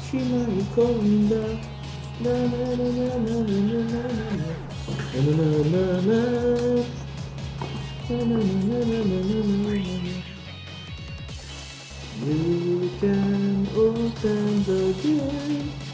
Shimakonda na na na na na na na na na na na you can open the gate.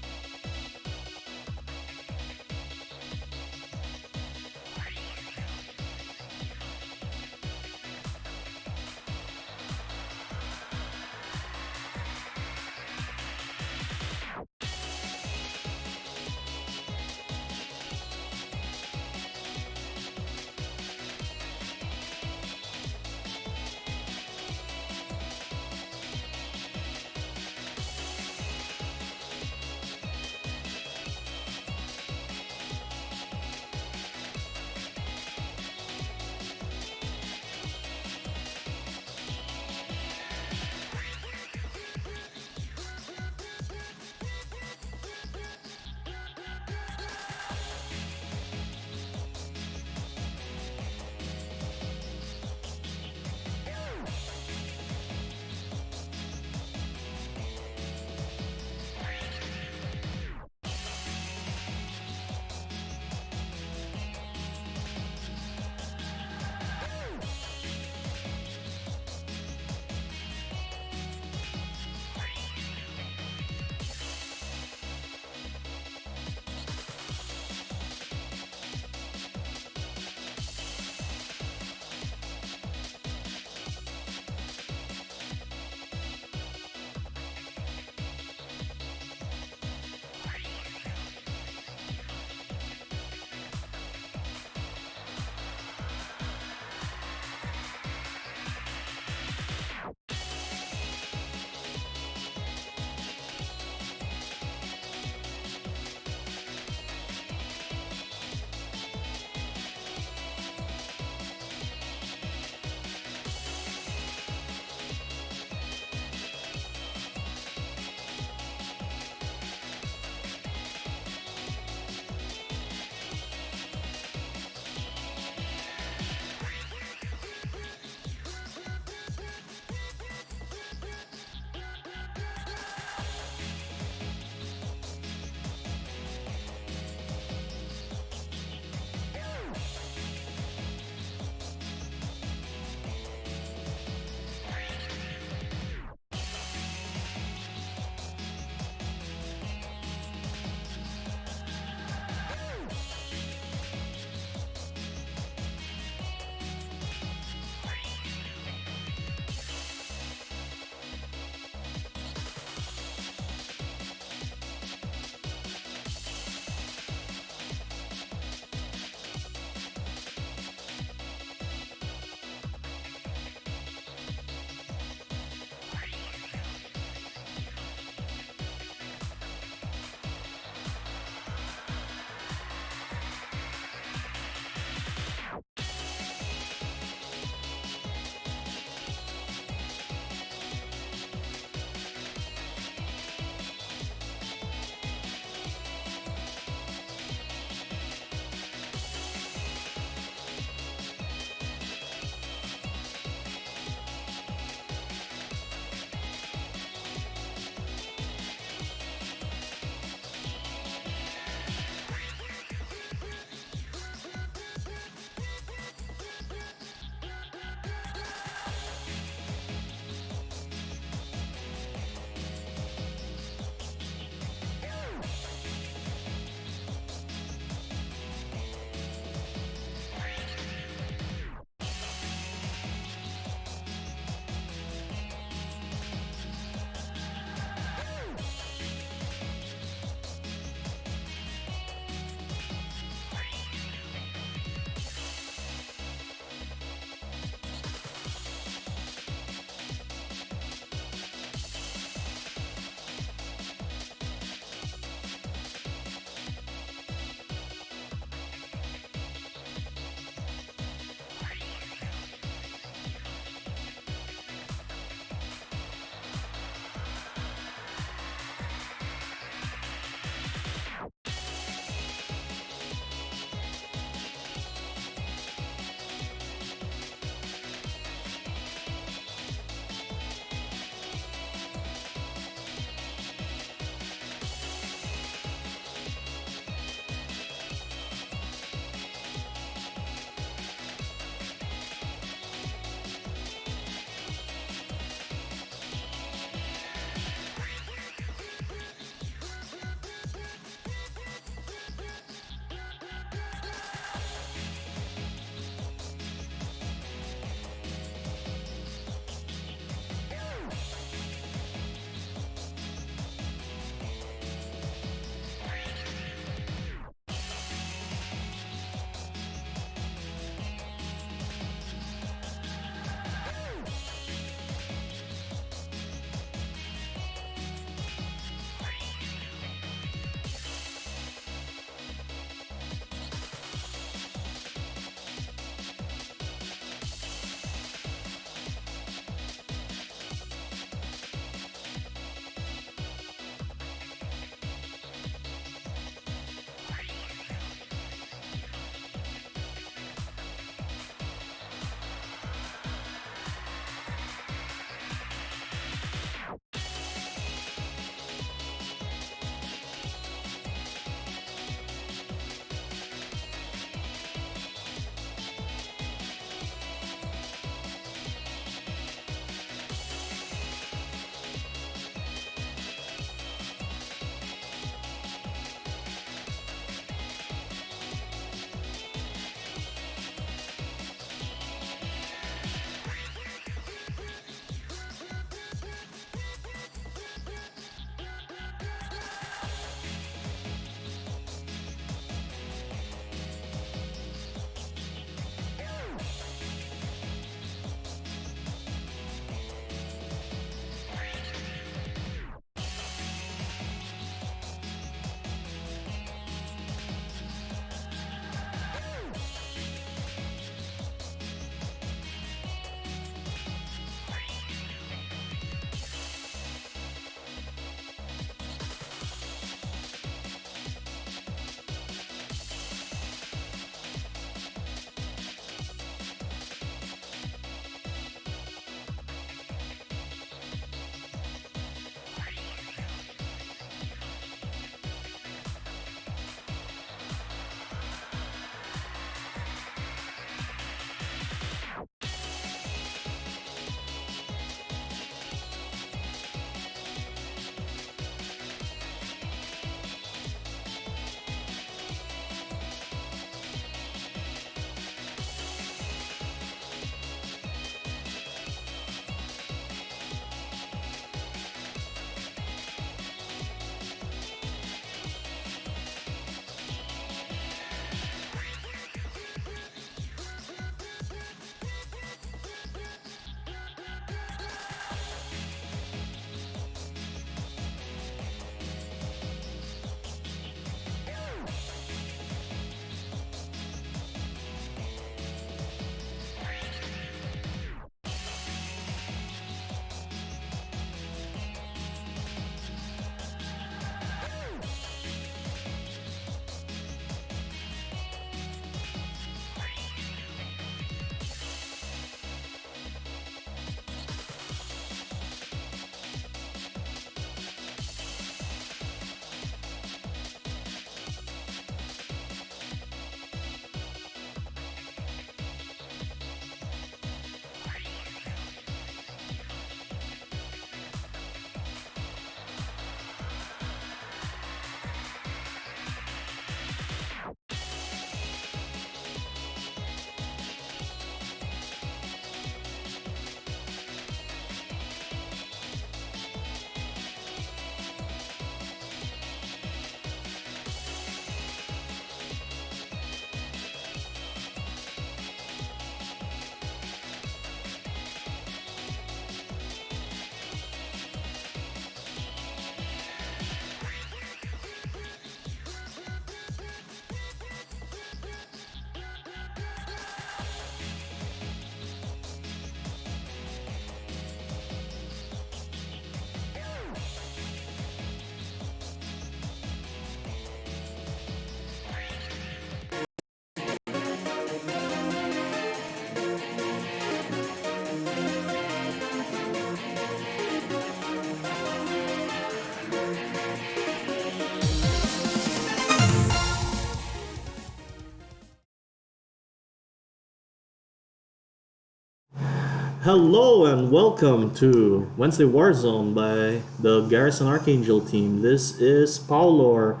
Hello and welcome to Wednesday Warzone by the Garrison Archangel team. This is Paolo,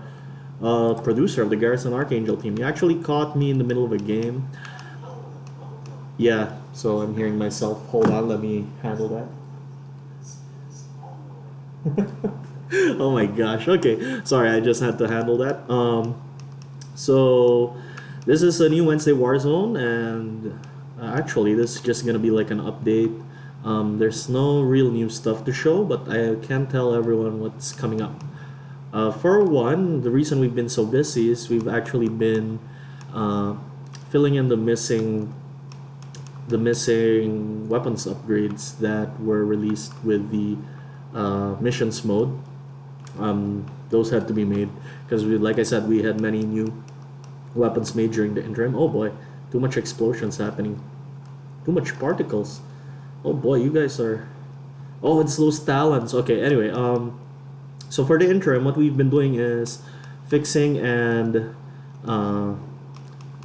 producer of the Garrison Archangel team. He actually caught me in the middle of a game. Yeah, so I'm hearing myself. Hold on, let me handle that. Oh my gosh. Okay, sorry, I just had to handle that. So this is a new Wednesday Warzone, and actually, this is just gonna be like an update. There's no real new stuff to show, but I can tell everyone what's coming up. For one, the reason we've been so busy is we've actually been uh, filling in the missing weapons upgrades that were released with the missions mode. Those had to be made because like I said, we had many new weapons made during the interim. Oh boy, too much explosions happening. Too much particles. Oh boy, you guys are. Oh, it's those talons. Okay, anyway, so for the interim, what we've been doing is fixing and uh,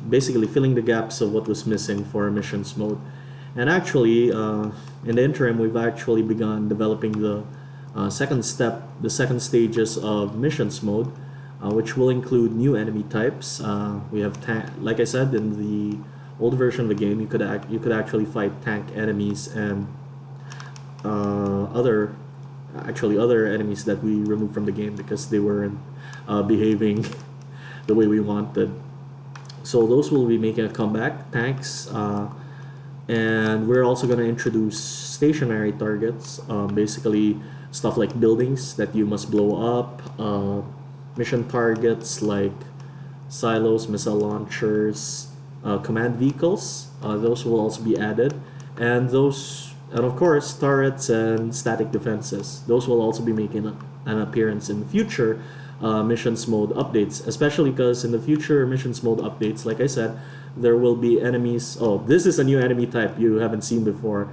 basically filling the gaps of what was missing for missions mode. And actually, in the interim, we've actually begun developing the second step, the second stages of missions mode, which will include new enemy types. We have like I said in the old version of the game, you could actually fight tank enemies and other enemies that we removed from the game because they weren't behaving the way we wanted. So those will be making a comeback, tanks, and we're also going to introduce stationary targets, basically stuff like buildings that you must blow up, mission targets like silos, missile launchers, command vehicles. Those will also be added, and of course turrets and static defenses. Those will also be making an appearance in future missions mode updates, especially because in the future missions mode updates, like I said, there will be enemies. Oh, this is a new enemy type you haven't seen before.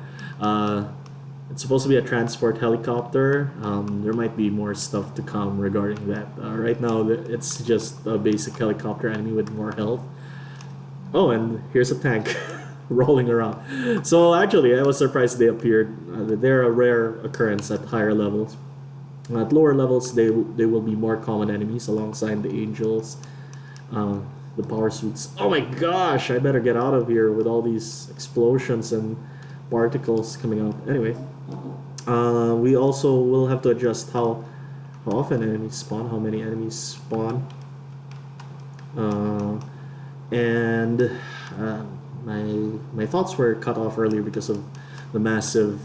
It's supposed to be a transport helicopter. There might be more stuff to come regarding that. Right now, it's just a basic helicopter enemy with more health. Oh, and here's a tank rolling around. So actually, I was surprised they appeared. They're a rare occurrence at higher levels. At lower levels, they will be more common enemies alongside the angels, the power suits. Oh my gosh! I better get out of here with all these explosions and particles coming out. Anyway, we also will have to adjust how often enemies spawn, how many enemies spawn, and my thoughts were cut off earlier because of the massive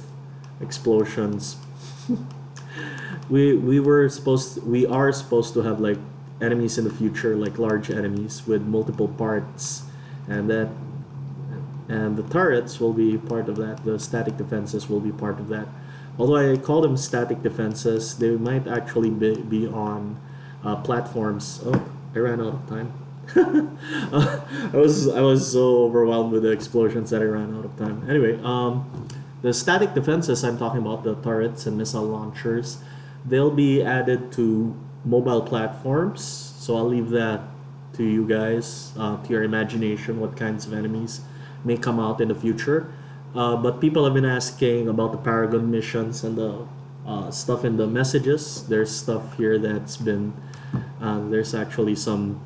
explosions. we are supposed to have like enemies in the future, like large enemies with multiple parts, and the turrets will be part of that. The static defenses will be part of that. Although I call them static defenses, they might actually be on platforms. Oh, I ran out of time. I was so overwhelmed with the explosions that I ran out of time. Anyway, the static defenses I'm talking about, the turrets and missile launchers, they'll be added to mobile platforms. So I'll leave that to you guys, to your imagination, what kinds of enemies may come out in the future. But people have been asking about the Paragon missions and the stuff in the messages. There's stuff here that's been. There's actually some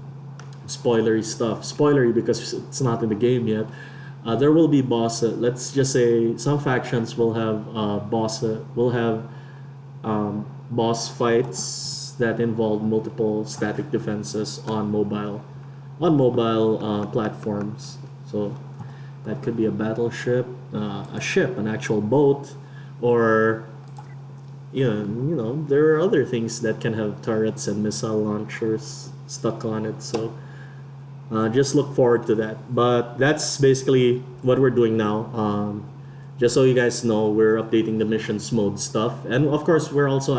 spoilery stuff. Spoilery because it's not in the game yet. There will be let's just say some factions will have boss fights that involve multiple static defenses on mobile platforms. So that could be a battleship, a ship, an actual boat, or there are other things that can have turrets and missile launchers stuck on it. So just look forward to that. But that's basically what we're doing now. Just so you guys know, we're updating the missions mode stuff, and of course, we're also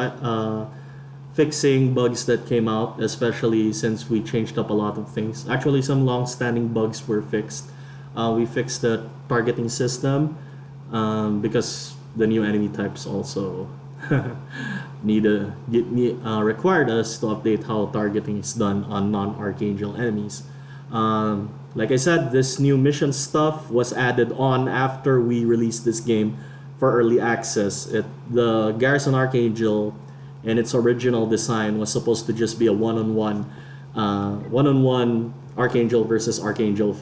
fixing bugs that came out, especially since we changed up a lot of things. Actually, some long-standing bugs were fixed. We fixed the targeting system because the new enemy types also required us to update how targeting is done on non-Archangel enemies. like I said, this new mission stuff was added on after we released this game for early access. The Garrison Archangel in its original design was supposed to just be a one-on-one Archangel versus Archangel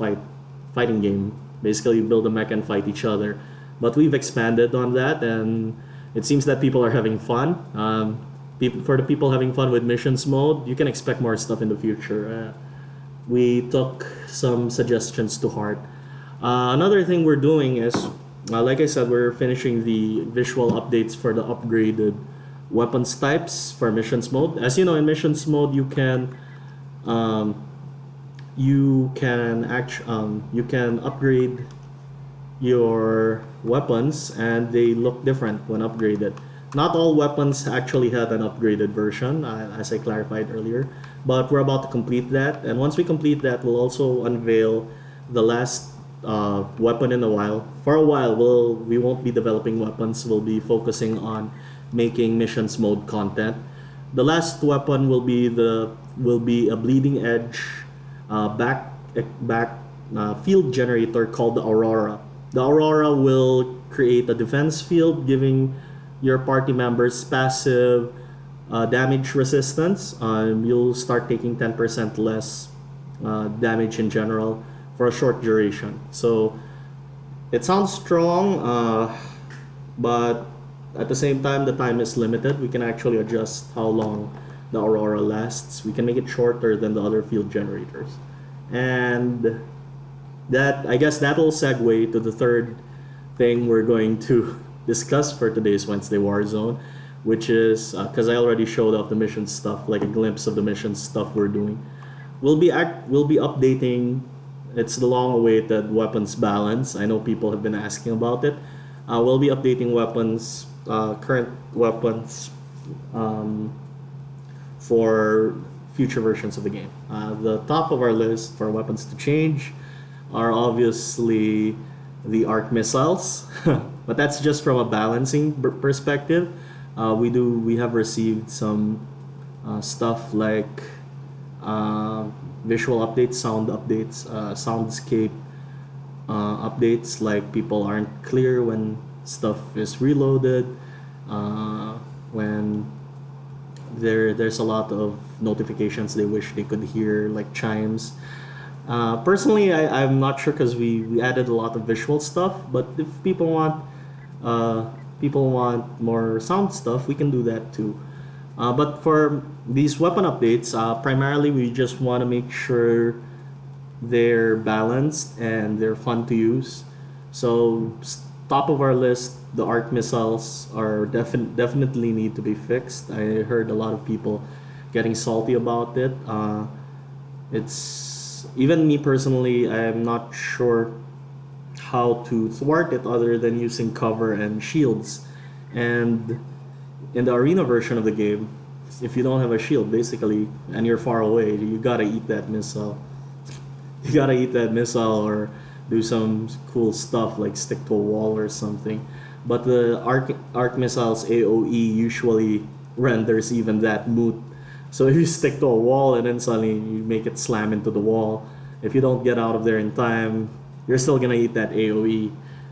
fighting game. Basically, you build a mech and fight each other. But we've expanded on that, and it seems that people are having fun. For the people having fun with missions mode, you can expect more stuff in the future. We took some suggestions to heart. Another thing we're doing is, like I said, we're finishing the visual updates for the upgraded weapons types for missions mode. As you know, in missions mode, you can upgrade your weapons, and they look different when upgraded. Not all weapons actually have an upgraded version, as I clarified earlier, but we're about to complete that. And once we complete that, we'll also unveil the last weapon in a while. For a while, we won't be developing weapons. We'll be focusing on making missions mode content. The last weapon will be a bleeding edge back field generator called the Aurora. The Aurora will create a defense field, giving your party members passive damage resistance. You'll start taking 10% less damage in general for a short duration. So it sounds strong, but at the same time, the time is limited. We can actually adjust how long the Aurora lasts. We can make it shorter than the other field generators. And I guess that will segue to the third thing we're going to discuss for today's Wednesday Warzone, which is, because I already showed off the mission stuff, like a glimpse of the mission stuff we're doing. We'll be updating. It's the long-awaited weapons balance. I know people have been asking about it. We'll be updating weapons, current weapons, for future versions of the game. The top of our list for weapons to change are obviously the arc missiles, but that's just from a balancing perspective. We have received some stuff like visual updates, sound updates, soundscape updates, like people aren't clear when stuff is reloaded, when there's a lot of notifications they wish they could hear, like chimes. Personally, I'm not sure, because we added a lot of visual stuff, but if people want more sound stuff, we can do that too. But for these weapon updates, primarily we just want to make sure they're balanced and they're fun to use. So top of our list, the arc missiles are definitely need to be fixed. I heard a lot of people getting salty about it. It's even me personally, I'm not sure how to thwart it other than using cover and shields. And in the arena version of the game, if you don't have a shield, basically, and you're far away, you gotta eat that missile. You gotta eat that missile, or do some cool stuff like stick to a wall or something. But the arc missiles AOE usually renders even that moot. So if you stick to a wall and then suddenly you make it slam into the wall, if you don't get out of there in time, you're still gonna eat that AOE.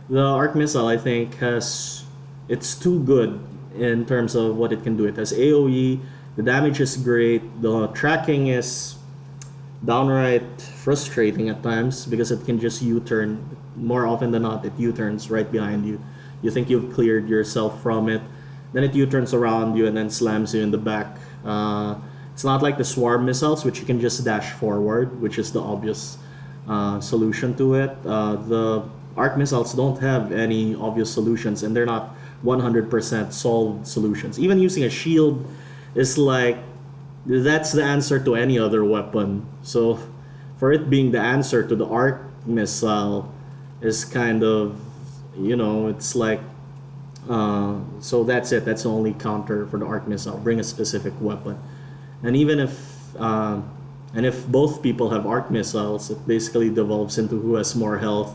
The arc missile, I think, it's too good in terms of what it can do. It has AOE, the damage is great, the tracking is downright frustrating at times because it can just U-turn. More often than not, it U-turns right behind you. You think you've cleared yourself from it, then it U-turns around you and then slams you in the back. It's not like the swarm missiles, which you can just dash forward, which is the obvious solution to it. The arc missiles don't have any obvious solutions, and they're not 100% solved solutions. Even using a shield is like, that's the answer to any other weapon. So for it being the answer to the arc missile is kind of, it's like, so that's it. That's the only counter for the arc missile. Bring a specific weapon. And even if both people have arc missiles, it basically devolves into who has more health,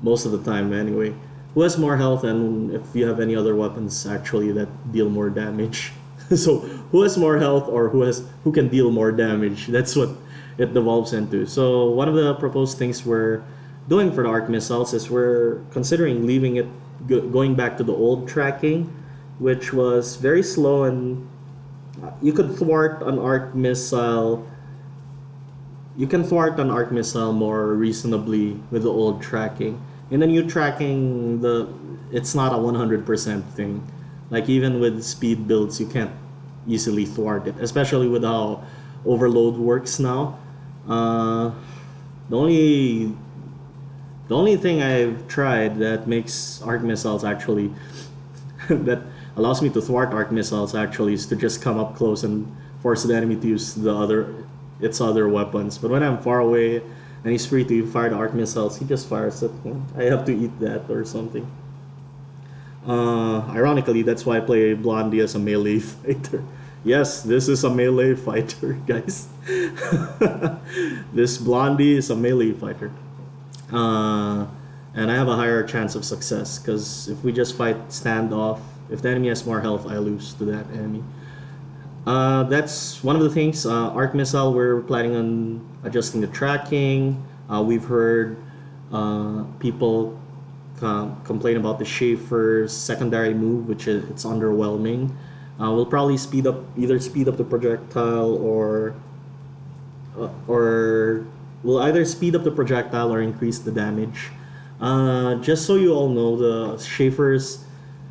most of the time anyway. Who has more health, and if you have any other weapons actually that deal more damage. So who has more health, or who can deal more damage? That's what it devolves into. So one of the proposed things we're doing for the arc missiles is we're considering leaving it going back to the old tracking, which was very slow, and you could thwart an arc missile. You can thwart an arc missile more reasonably with the old tracking. In the new tracking, it's not a 100% thing. Like even with speed builds, you can't easily thwart it, especially with how overload works now. Uh, the only the only thing I've tried that makes arc missiles actually that allows me to thwart arc missiles actually is to just come up close and force the enemy to use its other weapons. But when I'm far away and he's free to fire the arc missiles, he just fires it. I have to eat that or something. Ironically, that's why I play Blondie as a melee fighter. Yes, this is a melee fighter, guys. This Blondie is a melee fighter. And I have a higher chance of success because if we just fight standoff, if the enemy has more health, I lose to that enemy. That's one of the things. Arc missile, we're planning on adjusting the tracking. We've heard people complain about the Schaefer's secondary move, which is it's underwhelming. We'll probably either speed up the projectile or we'll either speed up the projectile or increase the damage. Just so you all know, the Schaefer's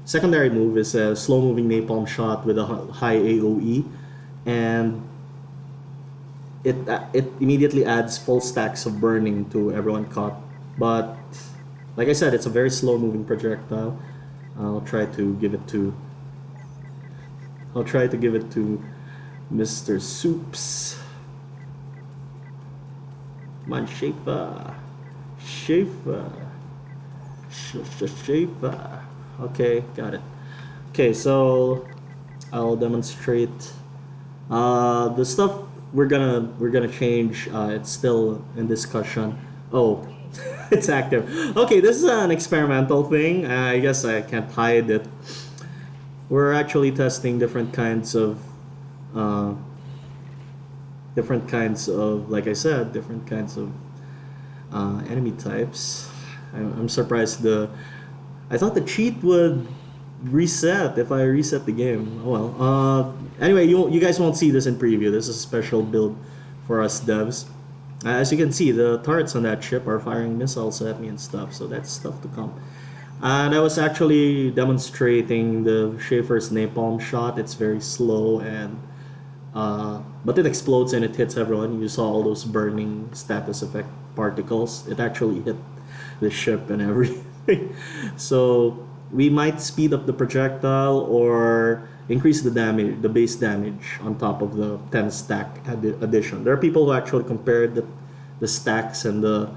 secondary move is a slow-moving napalm shot with a high AOE, and it immediately adds full stacks of burning to everyone caught. But like I said, it's a very slow-moving projectile. I'll try to give it to Mr. Soups. Come on, Schaefer. Okay, got it. Okay, so I'll demonstrate the stuff we're gonna change. It's still in discussion. Oh, it's active. Okay, this is an experimental thing. I guess I can't hide it. We're actually testing different kinds of, like I said, different kinds of enemy types. I'm surprised I thought the cheat would reset if I reset the game. Oh well. Anyway, you guys won't see this in preview. This is a special build for us devs. As you can see, the turrets on that ship are firing missiles at me and stuff, so that's stuff to come. And I was actually demonstrating the Schaefer's napalm shot. It's very slow and but it explodes and it hits everyone. You saw all those burning status effect particles. It actually hit the ship and everything. So we might speed up the projectile or increase the damage, the base damage on top of the 10 stack addition. There are people who actually compared the stacks and the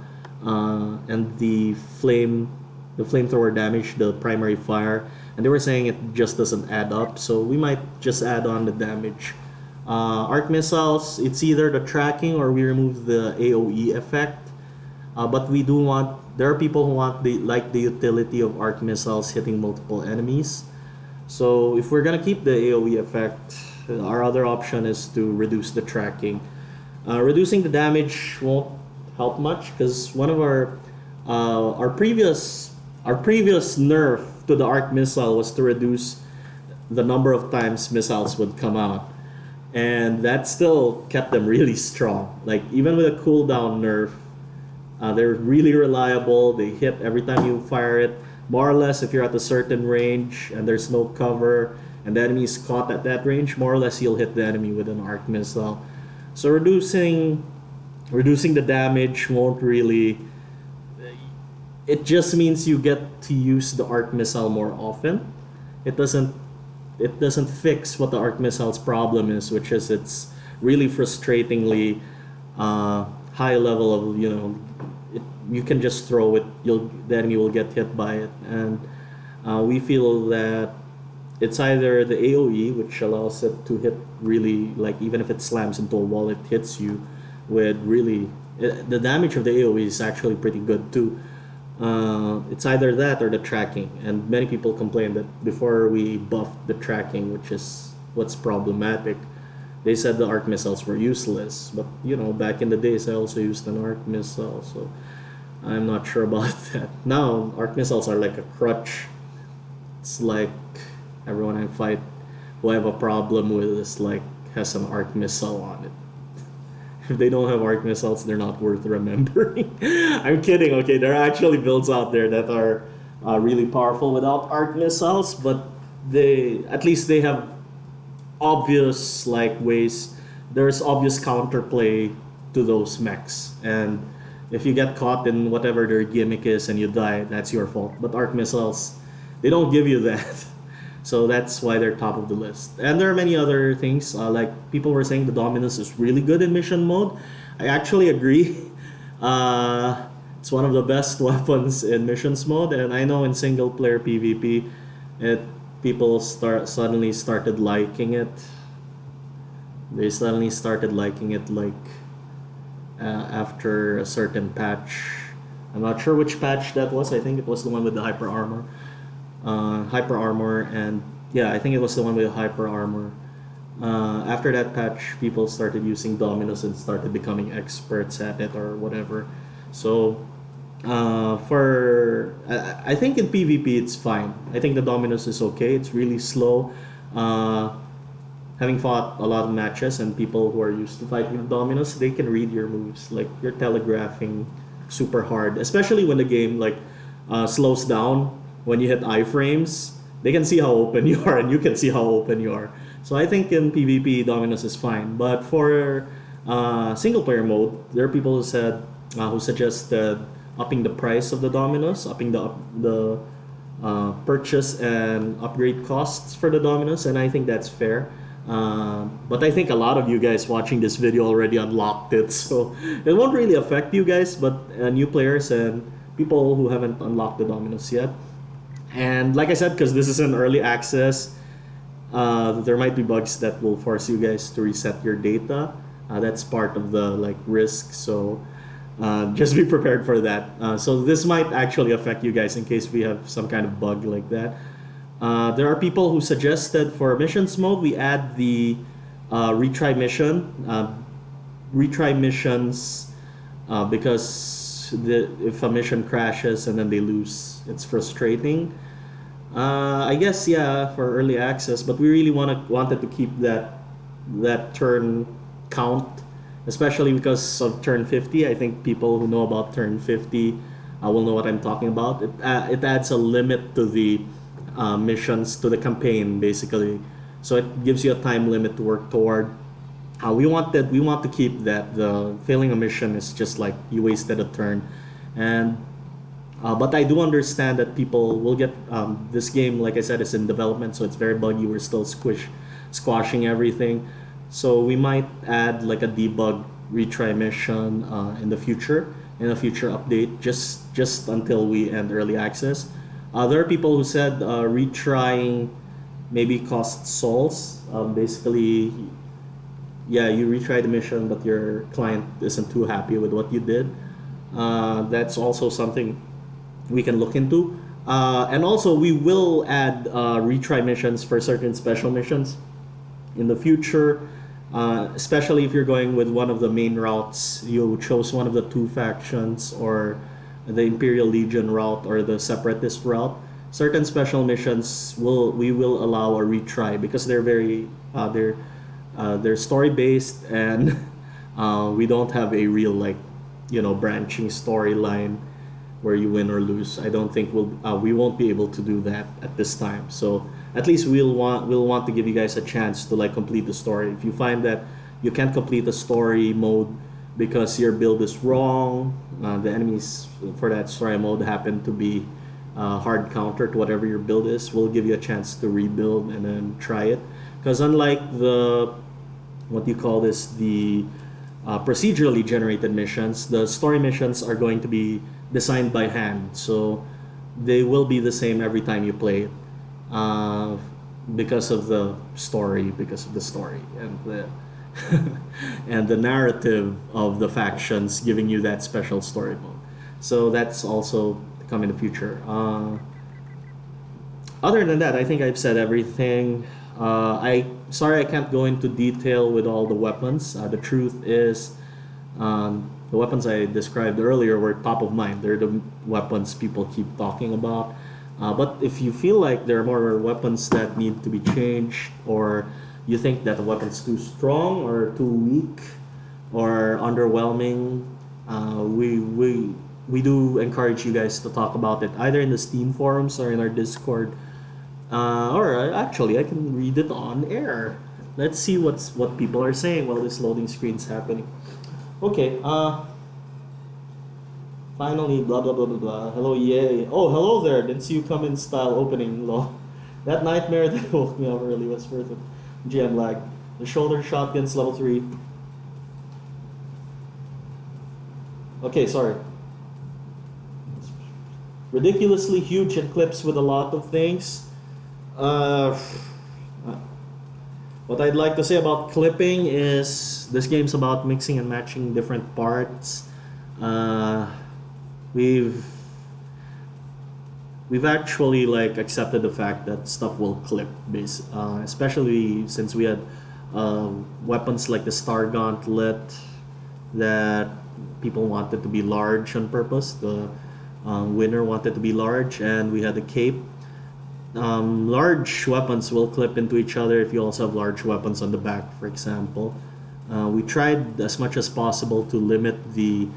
flamethrower damage, the primary fire, and they were saying it just doesn't add up. So we might just add on the damage. Arc missiles, it's either the tracking or we remove the AOE effect. But we do want. There are people who want the utility of arc missiles hitting multiple enemies. So if we're gonna keep the AOE effect, our other option is to reduce the tracking. Reducing the damage won't help much because one of our previous nerf to the arc missile was to reduce the number of times missiles would come out, and that still kept them really strong. Like even with a cooldown nerf, they're really reliable. They hit every time you fire it. More or less, if you're at a certain range and there's no cover and the enemy is caught at that range, more or less you'll hit the enemy with an arc missile. So reducing the damage won't really. It just means you get to use the arc missile more often. It doesn't fix what the arc missile's problem is, which is it's really frustratingly high level of, you can just throw it, the enemy will get hit by it, and we feel that it's either the AOE, which allows it to hit really, like even if it slams into a wall, it hits you with really, the damage of the AOE is actually pretty good too. It's either that or the tracking, and many people complain that before we buffed the tracking, which is what's problematic, they said the arc missiles were useless. But back in the days, I also used an arc missile, so I'm not sure about that. Now, arc missiles are like a crutch. It's like everyone I fight who I have a problem with is like has an arc missile on it. If they don't have arc missiles, they're not worth remembering. I'm kidding. Okay, there are actually builds out there that are really powerful without arc missiles, but at least they have obvious like ways. There's obvious counterplay to those mechs, and if you get caught in whatever their gimmick is and you die, that's your fault. But arc missiles, they don't give you that. So that's why they're top of the list. And there are many other things. Like people were saying the Dominus is really good in mission mode. I actually agree. It's one of the best weapons in missions mode. And I know in single player PvP, people suddenly started liking it. They suddenly started liking it like after a certain patch. I'm not sure which patch that was. I think it was the one with the hyper armor. And yeah, I think it was the one with hyper armor. After that patch, people started using Dominus and started becoming experts at it or whatever. So I think in PvP it's fine. I think the Dominus is okay. It's really slow. Having fought a lot of matches and people who are used to fighting with Dominus, they can read your moves. Like you're telegraphing super hard, especially when the game like slows down. When you hit iframes, they can see how open you are, and you can see how open you are. So I think in PvP, Dominus is fine. But for single player mode, there are people who suggested upping the price of the Dominus, upping the purchase and upgrade costs for the Dominus, and I think that's fair. But I think a lot of you guys watching this video already unlocked it, so it won't really affect you guys, but new players and people who haven't unlocked the Dominus yet. And like I said, because this is an early access, there might be bugs that will force you guys to reset your data. That's part of the risk, so just be prepared for that. So this might actually affect you guys in case we have some kind of bug like that. There are people who suggested for missions mode we add the retry mission. Retry missions because if a mission crashes and then they lose, it's frustrating. I guess yeah, for early access, but we really wanted to keep that turn count, especially because of turn 50. I think people who know about turn 50 will know what I'm talking about. It adds a limit to the missions, to the campaign basically, so it gives you a time limit to work toward. We want to keep that. The failing a mission is just like you wasted a turn, and but I do understand that people will get this game. Like I said, is in development, so it's very buggy. We're still squashing everything, so we might add like a debug retry mission in the future, in a future update, just until we end early access. There are people who said retrying maybe costs souls. Basically, yeah, you retry the mission, but your client isn't too happy with what you did. That's also something we can look into. And also, we will add retry missions for certain special missions in the future, especially if you're going with one of the main routes. You chose one of the two factions, or the Imperial Legion route or the Separatist route. Certain special missions we will allow a retry because they're very they're story based, and we don't have a real branching storyline where you win or lose. I don't think we won't be able to do that at this time. So at least we'll want to give you guys a chance to complete the story. If you find that you can't complete the story mode because your build is wrong, the enemies for that story mode happen to be hard counter to whatever your build is, we'll give you a chance to rebuild and then try it. Because unlike the procedurally generated missions, the story missions are going to be designed by hand, so they will be the same every time you play it, because of the story and the and the narrative of the factions giving you that special story mode. So that's also to come in the future. Other than that, I think I've said everything. Sorry I can't go into detail with all the weapons. The truth is, the weapons I described earlier were top of mind. They're the weapons people keep talking about. But if you feel like there are more weapons that need to be changed, or you think that the weapon's too strong or too weak or underwhelming, we do encourage you guys to talk about it either in the Steam forums or in our Discord. Or actually, I can read it on air. Let's see what people are saying while this loading screen's happening. Okay. Finally, blah blah blah blah blah. Hello, yay! Oh, hello there. Didn't see you come in style opening. Lol. That nightmare that woke me up early was worth it. GM lag. The shoulder shotgun's level 3. Okay, sorry. Ridiculously huge and clips with a lot of things. What I'd like to say about clipping is this game's about mixing and matching different parts. We've actually like accepted the fact that stuff will clip, especially since we had weapons like the Star Gauntlet that people wanted to be large on purpose. The winner wanted to be large, and we had the cape. Large weapons will clip into each other if you also have large weapons on the back, for example. We tried as much as possible to limit the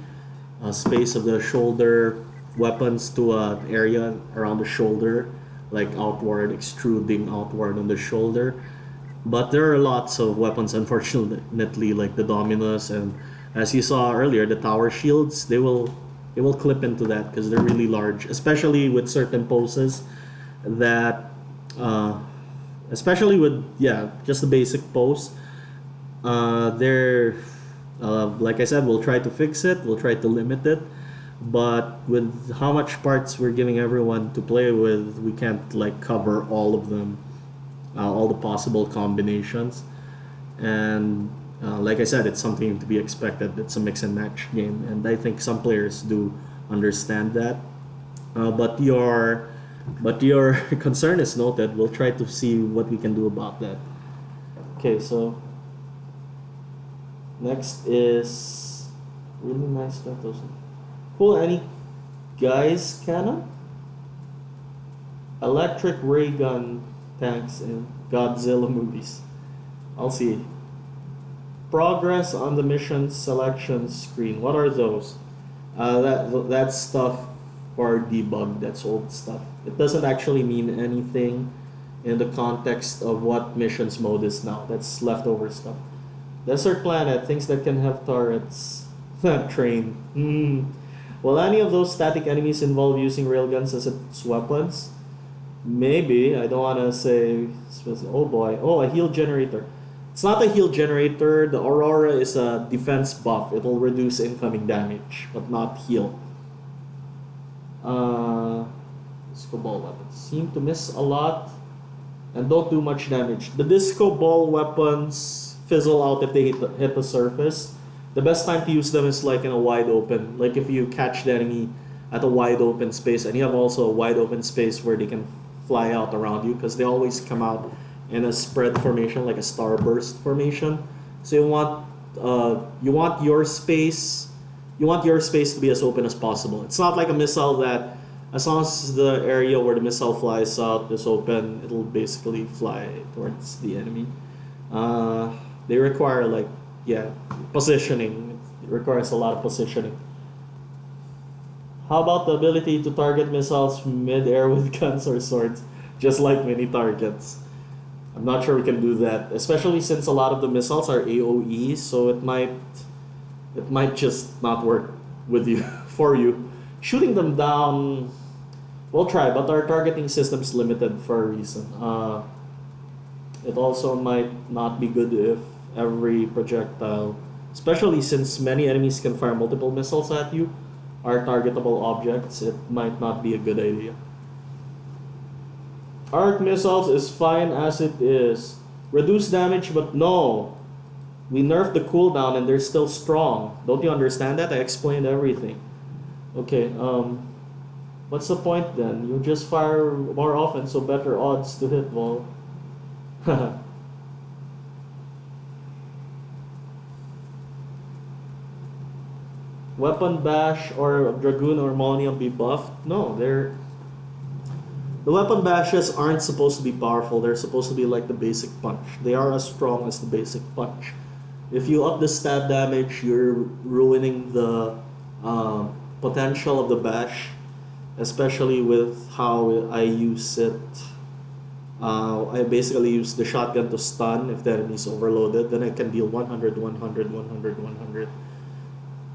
space of the shoulder weapons to an area around the shoulder, like outward, extruding outward on the shoulder. But there are lots of weapons, unfortunately, like the Dominus, and as you saw earlier, the tower shields. They will clip into that because they're really large, especially with certain poses that especially with just the basic pose. They're like I said, we'll try to fix it, we'll try to limit it, but with how much parts we're giving everyone to play with, we can't like cover all of them, all the possible combinations. And like I said, it's something to be expected. It's a mix and match game, and I think some players do understand that. But your concern is noted. We'll try to see what we can do about that. Okay, so next is really nice stuff. Cool. Any guys cannon? Electric ray gun tanks in Godzilla movies. I'll see. Progress on the mission selection screen. What are those? That's stuff for debug. That's old stuff. It doesn't actually mean anything in the context of what missions mode is now. That's leftover stuff. Desert planet, things that can have turrets. Train. Will any of those static enemies involve using railguns as its weapons? Maybe. I don't want to say. Oh boy. Oh, a heal generator. It's not a heal generator. The Aurora is a defense buff. It will reduce incoming damage, but not heal. Disco ball weapons seem to miss a lot and don't do much damage. The disco ball weapons fizzle out if they hit the surface. The best time to use them is like in a wide open. Like if you catch the enemy at a wide open space, and you have also a wide open space where they can fly out around you, because they always come out in a spread formation, like a starburst formation. So you want your space to be as open as possible. It's not like a missile that, as long as the area where the missile flies out is open, it'll basically fly towards the enemy. They require positioning. It requires a lot of positioning. How about the ability to target missiles from mid-air with guns or swords, just like mini targets? I'm not sure we can do that, especially since a lot of the missiles are AOE, so it might just not work with you for you. Shooting them down, we'll try, but our targeting system's limited for a reason. It also might not be good if every projectile, especially since many enemies can fire multiple missiles at you, are targetable objects. It might not be a good idea. Arc missiles is fine as it is. Reduce damage, but no. We nerfed the cooldown and they're still strong. Don't you understand that? I explained everything. Okay, what's the point then? You just fire more often, so better odds to hit. Well, Weapon bash or dragoon or Molnium be buffed? No, they're the weapon bashes aren't supposed to be powerful. They're supposed to be like the basic punch. They are as strong as the basic punch. If you up the stab damage, you're ruining the potential of the bash, especially with how I use it. I basically use the shotgun to stun if the enemy is overloaded. Then I can deal 100, 100, 100, 100.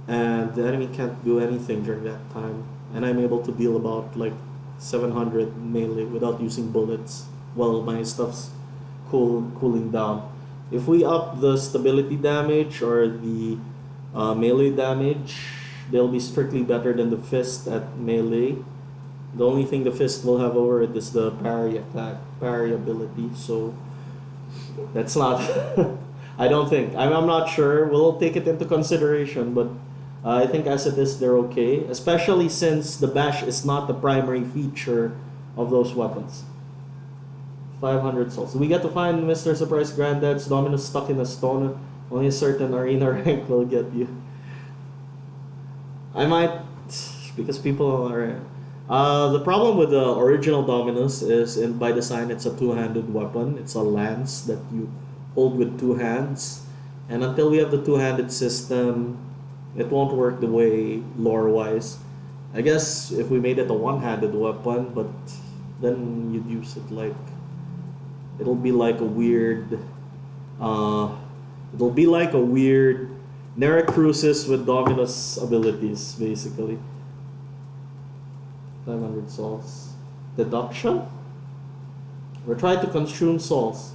And the enemy can't do anything during that time. And I'm able to deal about like 700 melee without using bullets while my stuff's cooling down. If we up the stability damage or the melee damage, they'll be strictly better than the fist at melee. The only thing the fist will have over it is the parry ability. So that's not. I don't think. I'm not sure. We'll take it into consideration, but I think as it is, they're okay. Especially since the bash is not the primary feature of those weapons. 500 souls. We get to find Mr. Surprise Granddad's Dominus stuck in a stone. Only a certain arena rank will get you. I might, because people are. The problem with the original Dominus is, by design, it's a two-handed weapon. It's a lance that you hold with two hands, and until we have the two-handed system, it won't work the way lore-wise. I guess if we made it a one-handed weapon, but then you'd use it like it'll be like a weird. It'll be like a weird Neracrucis with Dominus abilities, basically. 500 souls. Deduction? We're trying to consume souls.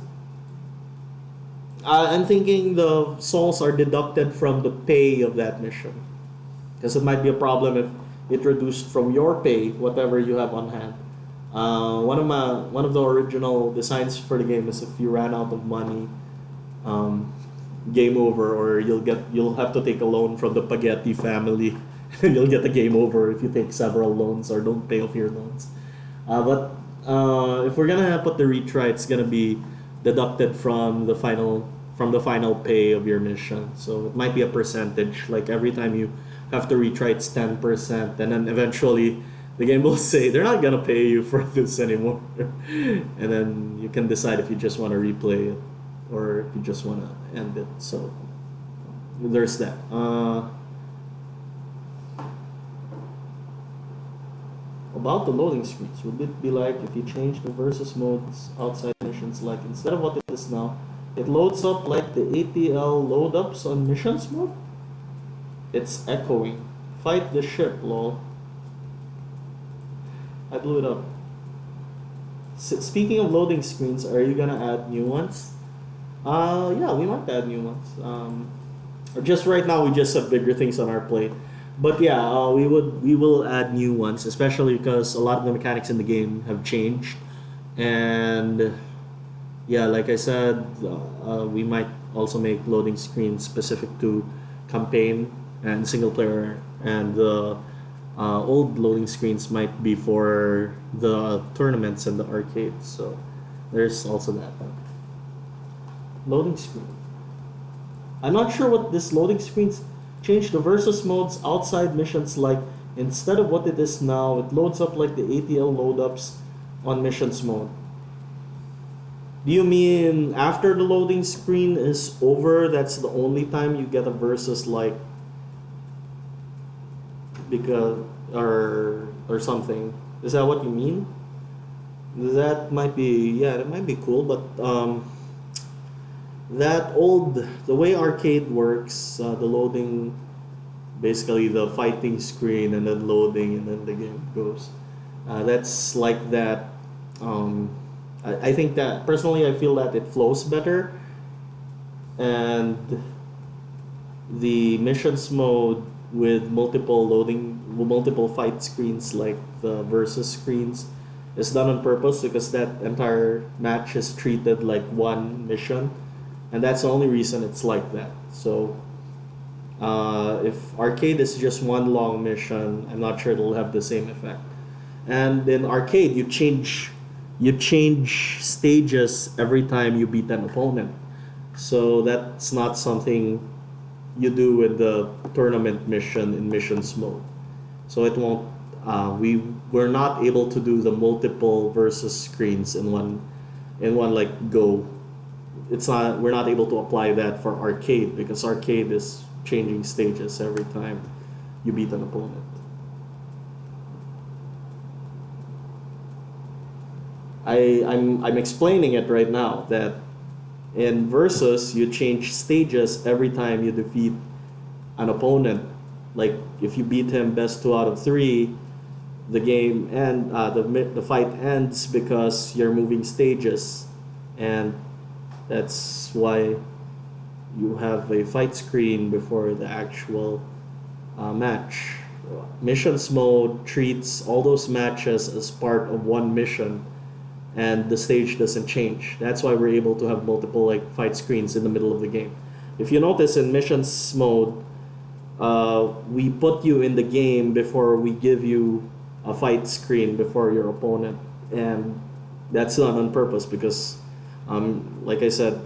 I'm thinking the souls are deducted from the pay of that mission. Because it might be a problem if it reduced from your pay, whatever you have on hand. One of the original designs for the game is if you ran out of money, game over, or you'll have to take a loan from the Spaghetti family. And you'll get the game over if you take several loans or don't pay off your loans. But if we're gonna put the retry, it's gonna be deducted from the final pay of your mission. So it might be a percentage. Like every time you have to retry, it's 10%, and then eventually the game will say they're not gonna pay you for this anymore. And then you can decide if you just want to replay it or if you just want to end it. So there's that. About the loading screens, would it be like if you change the versus modes outside missions, like instead of what it is now, it loads up like the ATL load ups on missions mode? It's echoing. Fight the ship, lol. I blew it up. Speaking of loading screens, are you gonna add new ones? Yeah, we might add new ones. Or just right now, we just have bigger things on our plate. But yeah, we will add new ones, especially because a lot of the mechanics in the game have changed, and yeah, like I said, we might also make loading screens specific to campaign and single player, and the old loading screens might be for the tournaments and the arcades. So there's also that. Loading screen. I'm not sure what this loading screens. Change the versus modes outside missions, like instead of what it is now, it loads up like the ATL load ups on missions mode. Do you mean after the loading screen is over, that's the only time you get a versus, like because or something? Is that what you mean? That might be, yeah, that might be cool, but the way arcade works, the loading, basically the fighting screen and then loading and then the game goes. That's like that. I think that personally, I feel that it flows better, and the missions mode with multiple fight screens like the versus screens is done on purpose because that entire match is treated like one mission. And that's the only reason it's like that. So, if arcade is just one long mission, I'm not sure it'll have the same effect. And in arcade, you change you change stages every time you beat an opponent. So that's not something you do in the tournament mission in missions mode. So it won't. We're not able to do the multiple versus screens in one like go. It's not. We're not able to apply that for arcade because arcade is changing stages every time you beat an opponent. I'm explaining it right now that in versus you change stages every time you defeat an opponent. Like if you beat him best 2 out of 3, the game and the fight ends because you're moving stages, and that's why you have a fight screen before the actual match. Missions mode treats all those matches as part of one mission, and the stage doesn't change. That's why we're able to have multiple like fight screens in the middle of the game. If you notice in missions mode, we put you in the game before we give you a fight screen before your opponent, and that's not on purpose because, like I said,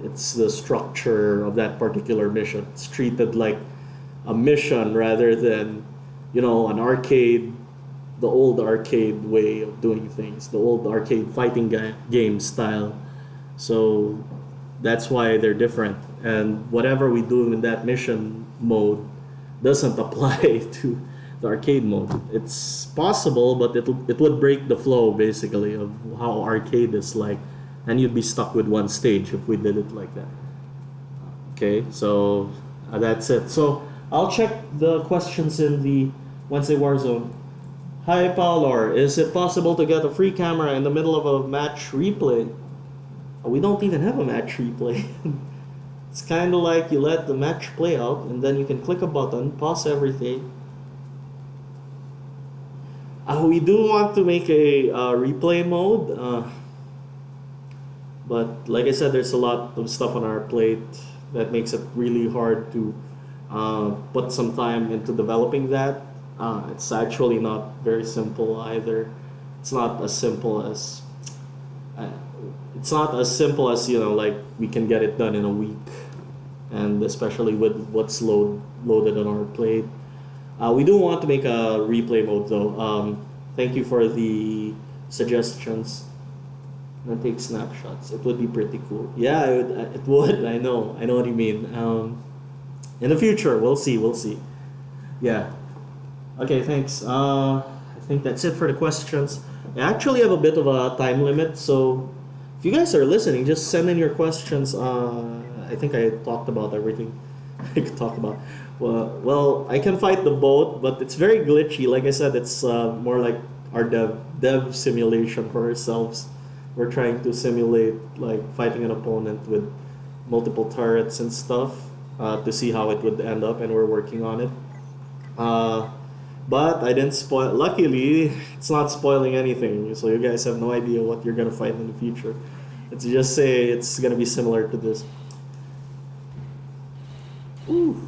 it's the structure of that particular mission. It's treated like a mission rather than, an arcade, the old arcade way of doing things, the old arcade fighting game style. So that's why they're different. And whatever we do in that mission mode doesn't apply to the arcade mode. It's possible, but it would break the flow basically of how arcade is like, and you'd be stuck with one stage if we did it like that. Okay, so that's it. So I'll check the questions in the Wednesday Warzone. Hi Paolo, is it possible to get a free camera in the middle of a match replay? We don't even have a match replay. It's kind of like you let the match play out and then you can click a button, pause everything. We do want to make a replay mode, but like I said, there's a lot of stuff on our plate that makes it really hard to put some time into developing that. It's actually not very simple either. It's not as simple as like we can get it done in a week, and especially with what's loaded on our plate. We do want to make a replay mode though. Thank you for the suggestions. And take snapshots. It would be pretty cool. Yeah, it would. I know what you mean. In the future, we'll see. Yeah. Okay, thanks. I think that's it for the questions. I actually have a bit of a time limit, so if you guys are listening, just send in your questions. I think I talked about everything I could talk about. Well, I can fight the boat, but it's very glitchy. Like I said, it's more like our dev simulation for ourselves. We're trying to simulate like fighting an opponent with multiple turrets and stuff to see how it would end up, and we're working on it. But I didn't spoil. Luckily, it's not spoiling anything, so you guys have no idea what you're gonna fight in the future. It's just say it's gonna be similar to this. Ooh.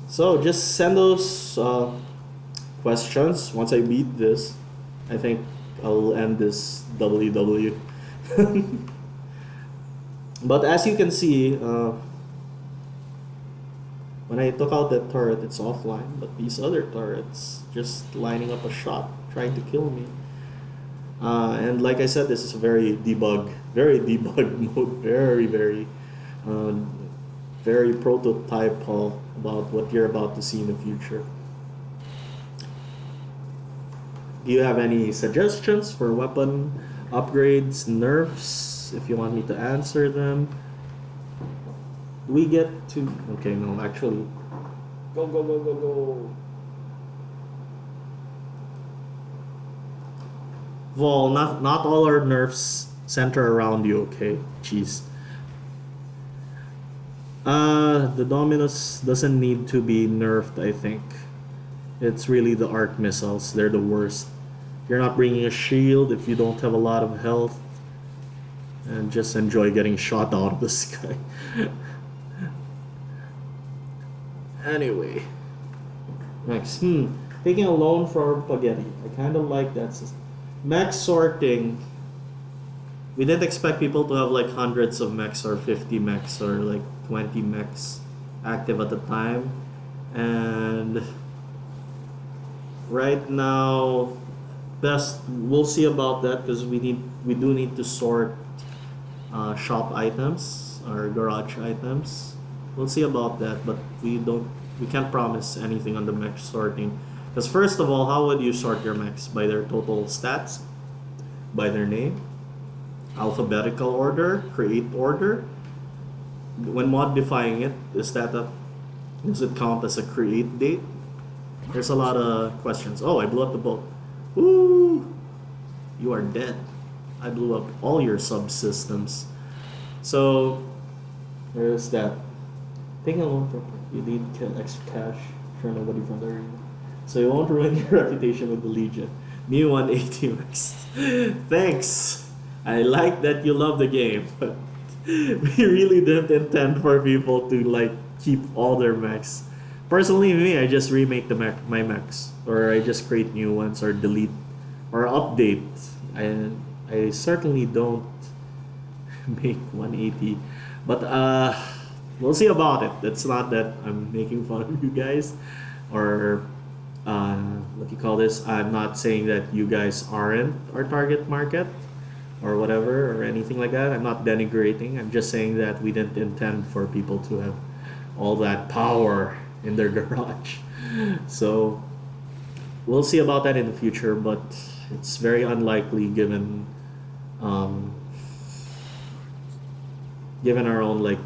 So just send those questions. Once I beat this, I think I'll end this WW. But as you can see, when I took out that turret, it's offline. But these other turrets just lining up a shot, trying to kill me. And like I said, this is a very debug mode, very prototypal about what you're about to see in the future. Do you have any suggestions for weapon upgrades, nerfs, if you want me to answer them? We get to... Okay, no, actually... Go. Vol, not all our nerfs center around you, okay? Jeez. The Dominus doesn't need to be nerfed, I think. It's really the arc missiles. They're the worst. You're not bringing a shield if you don't have a lot of health. And just enjoy getting shot out of the sky. Anyway. Next. Taking a loan for spaghetti. I kind of like that system. Mech sorting. We didn't expect people to have like hundreds of mechs or 50 mechs or like 20 mechs active at the time. And right now, best we'll see about that because we do need to sort shop items or garage items. We'll see about that, but we can't promise anything on the mech sorting. Because first of all, how would you sort your mechs? By their total stats, by their name, alphabetical order, create order. When modifying it, does it count as a create date? There's a lot of questions. Oh, I blew up the boat. Woo! You are dead. I blew up all your subsystems. So there's that. Taking a loan for you need extra cash. Sure, nobody from the arena. So you won't ruin your reputation with the Legion. Me 180 max. Thanks. I like that you love the game, but we really didn't intend for people to like keep all their mechs. Personally, me, I just remake my mechs, or I just create new ones, or delete, or update. I certainly don't make 180, but we'll see about it. It's not that I'm making fun of you guys, or what do you call this? I'm not saying that you guys aren't our target market or whatever or anything like that. I'm not denigrating. I'm just saying that we didn't intend for people to have all that power in their garage. So we'll see about that in the future, but it's very unlikely given given our own like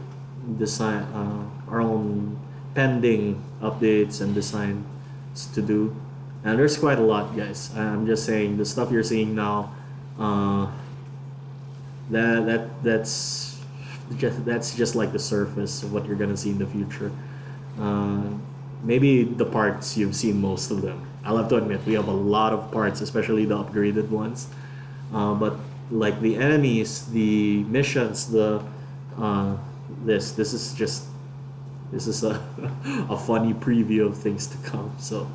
design, our own pending updates and designs to do. And there's quite a lot, guys. I'm just saying the stuff you're seeing now. That's just like the surface of what you're gonna see in the future. Maybe the parts you've seen most of them. I'll have to admit we have a lot of parts, especially the upgraded ones. But like the enemies, the missions, the this is a a funny preview of things to come. So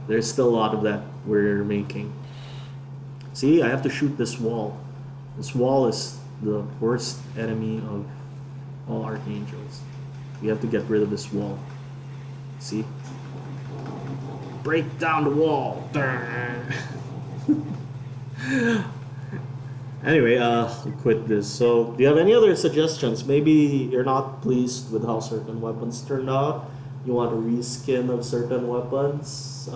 there's still a lot of that we're making. See, I have to shoot this wall. This wall is the worst enemy of all archangels. We have to get rid of this wall. See? Break down the wall. Anyway, quit this. So, do you have any other suggestions? Maybe you're not pleased with how certain weapons turned out. You want a reskin of certain weapons.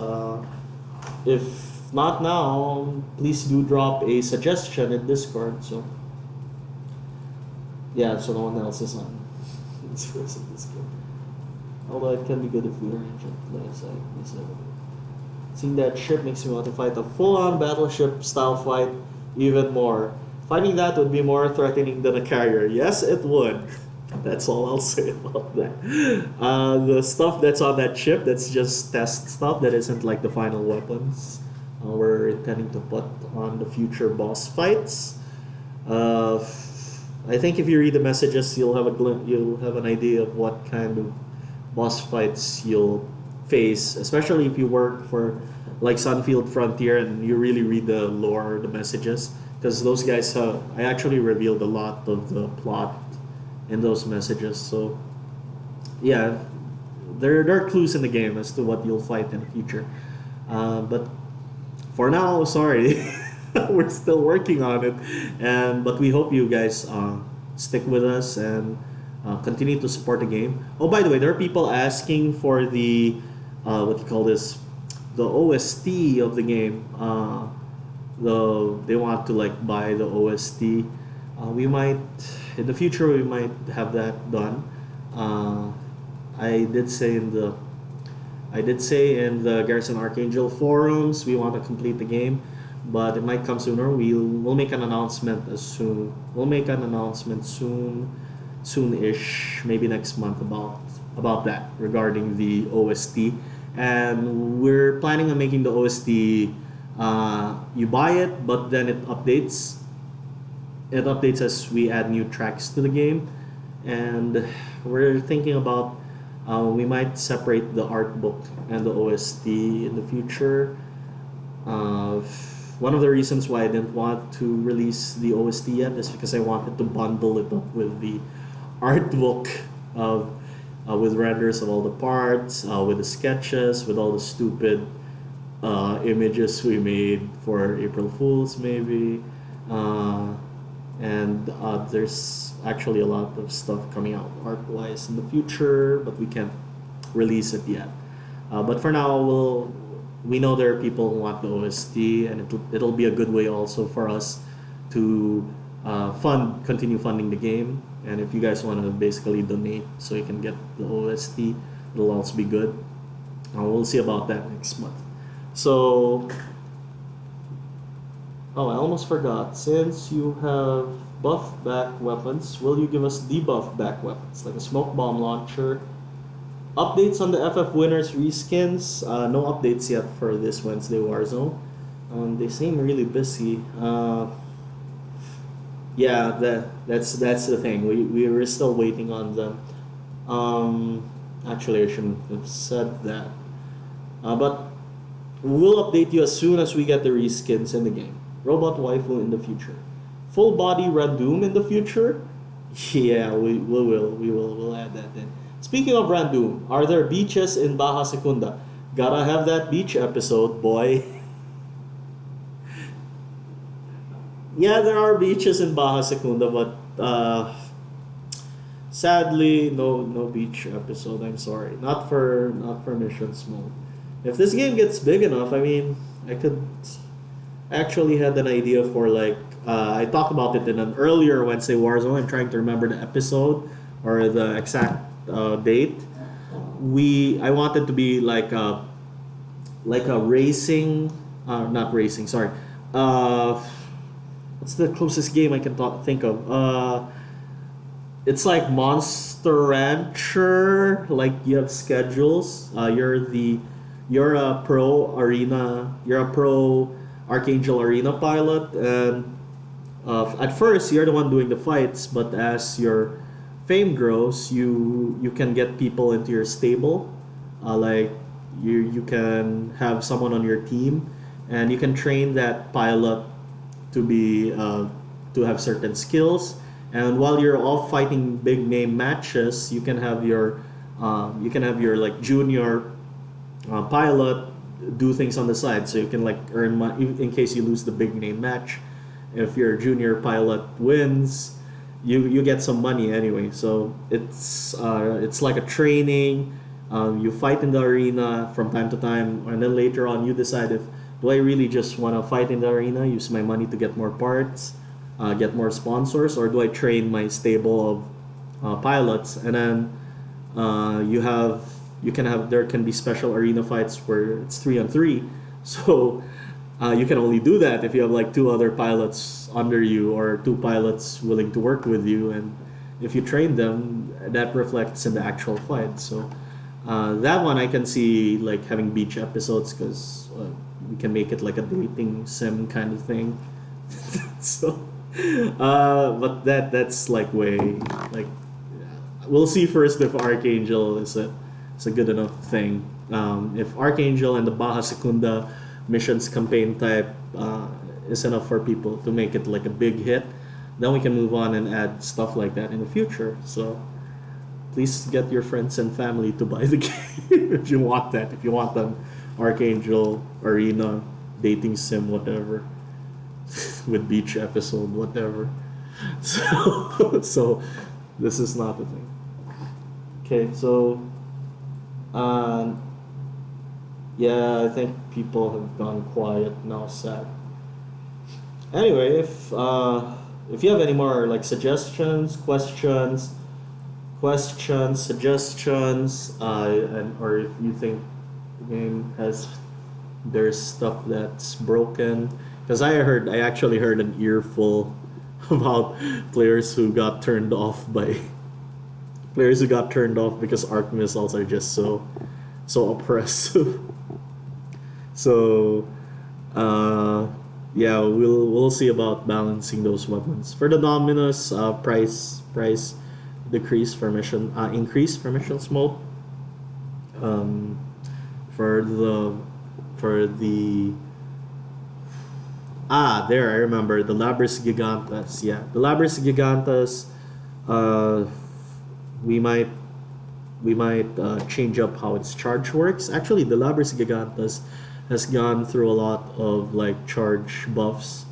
If not now, please do drop a suggestion in Discord. So, yeah, so no one else is on Discord. Although it can be good if we arrange it. Like I said. Seeing that ship makes me want to fight a full-on battleship style fight even more. Fighting that would be more threatening than a carrier. Yes, it would. That's all I'll say about that. The stuff that's on that ship, that's just test stuff. That isn't like the final weapons we're intending to put on the future boss fights. I think if you read the messages, you'll have an idea of what kind of boss fights you'll face, especially if you work for like Sunfield Frontier and you really read the lore, the messages, because those guys I actually revealed a lot of the plot in those messages. So yeah, there are clues in the game as to what you'll fight in the future. But for now, sorry, we're still working on it, but we hope you guys stick with us and continue to support the game. Oh, by the way, there are people asking for the what do you call this, the OST of the game. They want to like buy the OST. We might in the future we might have that done. I did say in the Garrison Archangel forums we want to complete the game, but it might come sooner. We'll make an announcement soon. We'll make an announcement soon-ish, maybe next month about that regarding the OST. And we're planning on making the OST. You buy it, but then it updates. It updates as we add new tracks to the game, and we're thinking about We might separate the art book and the OST in the future. Uh, One of the reasons why I didn't want to release the OST yet is because I wanted to bundle it up with the art book of with renders of all the parts, with the sketches, with all the stupid images we made for April Fools, maybe. Uh, and there's actually a lot of stuff coming out art-wise in the future, but we can't release it yet. But for now, we know there are people who want the OST, and it'll be a good way also for us to continue funding the game. And if you guys want to basically donate so you can get the OST, it'll also be good. We'll see about that next month. So, oh, I almost forgot. Since you have buff back weapons, will you give us debuff back weapons like a smoke bomb launcher? Updates on the FF winners reskins. No updates yet for this Wednesday Warzone. They seem really busy. Yeah, that's the thing. We were still waiting on them. Actually, I shouldn't have said that. But we'll update you as soon as we get the reskins in the game. Robot waifu in the future. Full body Randoom in the future. Yeah, we will. We'll add that in. Speaking of Randoom, are there beaches in Baja Secunda? Gotta have that beach episode, boy. Yeah, there are beaches in Baja Secunda, but sadly, no beach episode. I'm sorry, not for missions mode. If this game gets big enough, I mean, I could actually had an idea for like I talked about it in an earlier Wednesday Warzone. I'm trying to remember the episode or the exact date. I wanted to be like a racing, not racing. Sorry. What's the closest game I can think of? It's like Monster Rancher. Like you have schedules. You're a pro arena. You're a pro Archangel arena pilot, and at first you're the one doing the fights. But as your fame grows, you can get people into your stable. Like you can have someone on your team, and you can train that pilot to be to have certain skills. And while you're all fighting big name matches, you can have your like junior pilot do things on the side, so you can like earn money in case you lose the big name match. If your junior pilot wins, you get some money anyway. So it's like a training. You fight in the arena from time to time, and then later on you decide if do I really just want to fight in the arena, use my money to get more parts, get more sponsors, or do I train my stable of pilots? And then there can be special arena fights where it's 3-on-3. So you can only do that if you have like two other pilots under you or two pilots willing to work with you, and if you train them, that reflects in the actual fight. So that one I can see like having beach episodes because we can make it like a dating sim kind of thing. So, but that's like way like we'll see first if Archangel is a good enough thing. If Archangel and the Baja Secunda missions campaign type is enough for people to make it like a big hit, then we can move on and add stuff like that in the future. So please get your friends and family to buy the game if you want that. If you want an Archangel arena dating sim, whatever, with beach episode, whatever. So this is not the thing. Okay, so yeah, I think people have gone quiet now. Sad. Anyway, if you have any more like suggestions, questions, suggestions, or if you think the game there's stuff that's broken, because I actually heard an earful about players who got turned off because arc missiles are just so oppressive. So yeah, we'll see about balancing those weapons. For the Dominus, price decrease for mission increase for mission smoke. um, for the for the there I remember the Labris Gigantes. Yeah, the Labris Gigantes. Uh, we might change up how its charge works. Actually, the Labris Gigantes has gone through a lot of like charge buffs.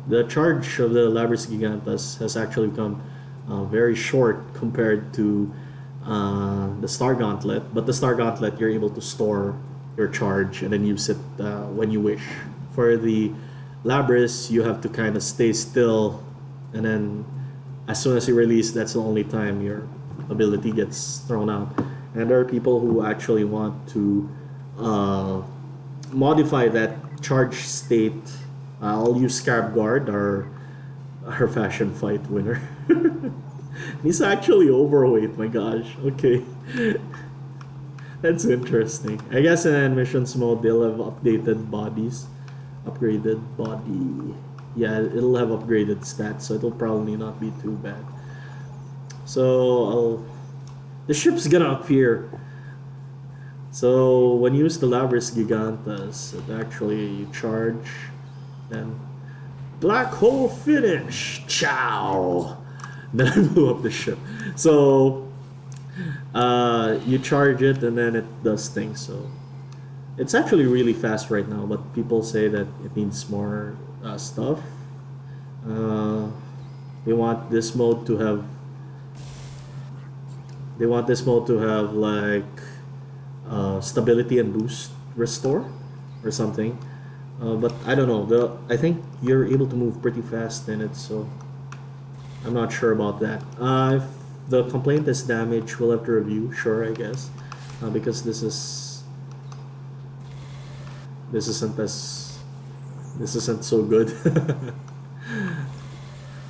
The charge of the Labris Gigantes has actually become very short compared to the Star Gauntlet. But the Star Gauntlet, you're able to store your charge and then use it when you wish. For the Labris, you have to kind of stay still, and then as soon as you release, that's the only time your ability gets thrown out. And there are people who actually want to modify that charge state. I'll use Scarab Guard, our fashion fight winner. He's actually overweight, my gosh. Okay. That's interesting. I guess in missions mode, they'll have updated bodies. Upgraded body. Yeah, it'll have upgraded stats, so it'll probably not be too bad. So the ship's gonna appear. So when you use the Labris Gigantes, it actually you charge, then black hole finish. Ciao. Then I blew up the ship. So you charge it and then it does things. So it's actually really fast right now, but people say that it needs more stuff. They want this mode to have. They want this mode to have like stability and boost restore or something. But I don't know. I think you're able to move pretty fast in it, so I'm not sure about that. If the complaint is damage, we'll have to review. Sure, I guess, because this isn't so good.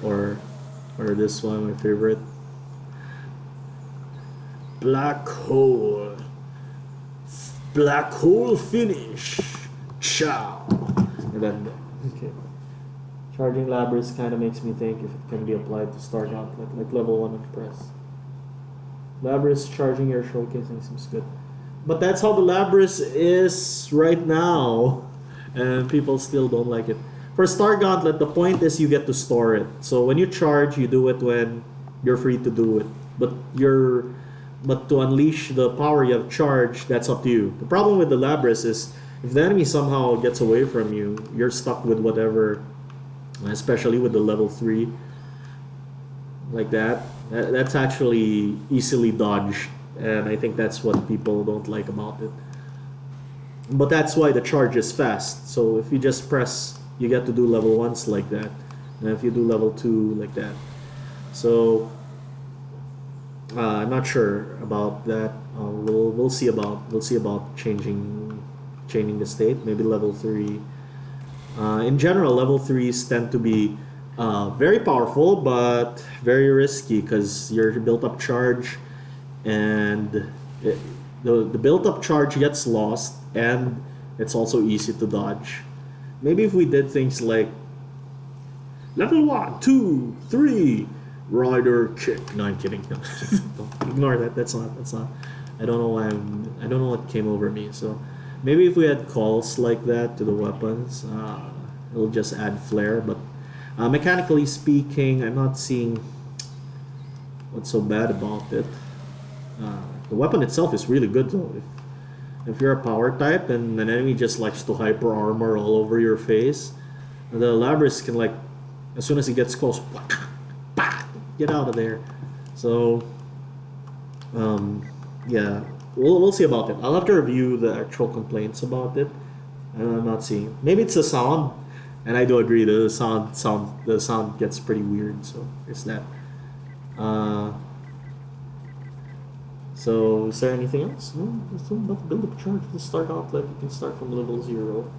or this one, my favorite. Black hole finish. Ciao. And then okay. Charging Labris kind of makes me think if it can be applied to Star Gauntlet, like level 1 Impress. Labris charging your showcasing seems good. But that's how the Labris is right now. And people still don't like it. For Star Gauntlet, the point is you get to store it. So when you charge, you do it when you're free to do it. But to unleash the power you have charged, that's up to you. The problem with the Labris is if the enemy somehow gets away from you, you're stuck with whatever, especially with the level 3 like that. That's actually easily dodged, and I think that's what people don't like about it. But that's why the charge is fast. So if you just press, you get to do level 1s like that, and if you do level 2 like that. So I'm not sure about that. We'll see about changing the state. Maybe level 3. In general, level 3s tend to be very powerful, but very risky because your built-up charge and the built-up charge gets lost, and it's also easy to dodge. Maybe if we did things like level 1, 2, 3. Rider kick. No, I'm kidding. No. Ignore that. That's not. I don't know why I don't know what came over me. So maybe if we had calls like that to the weapons, it'll just add flair. But mechanically speaking, I'm not seeing what's so bad about it. The weapon itself is really good though. If you're a power type and an enemy just likes to hyper armor all over your face, the Labris can like, as soon as he gets close, get out of there. So yeah, we'll see about it. I'll have to review the actual complaints about it. I'm not seeing. Maybe it's the sound, and I do agree the sound gets pretty weird. So it's that. So is there anything else? No, there's still about the build-up charge. The Star Gauntlet, you can start from level 0.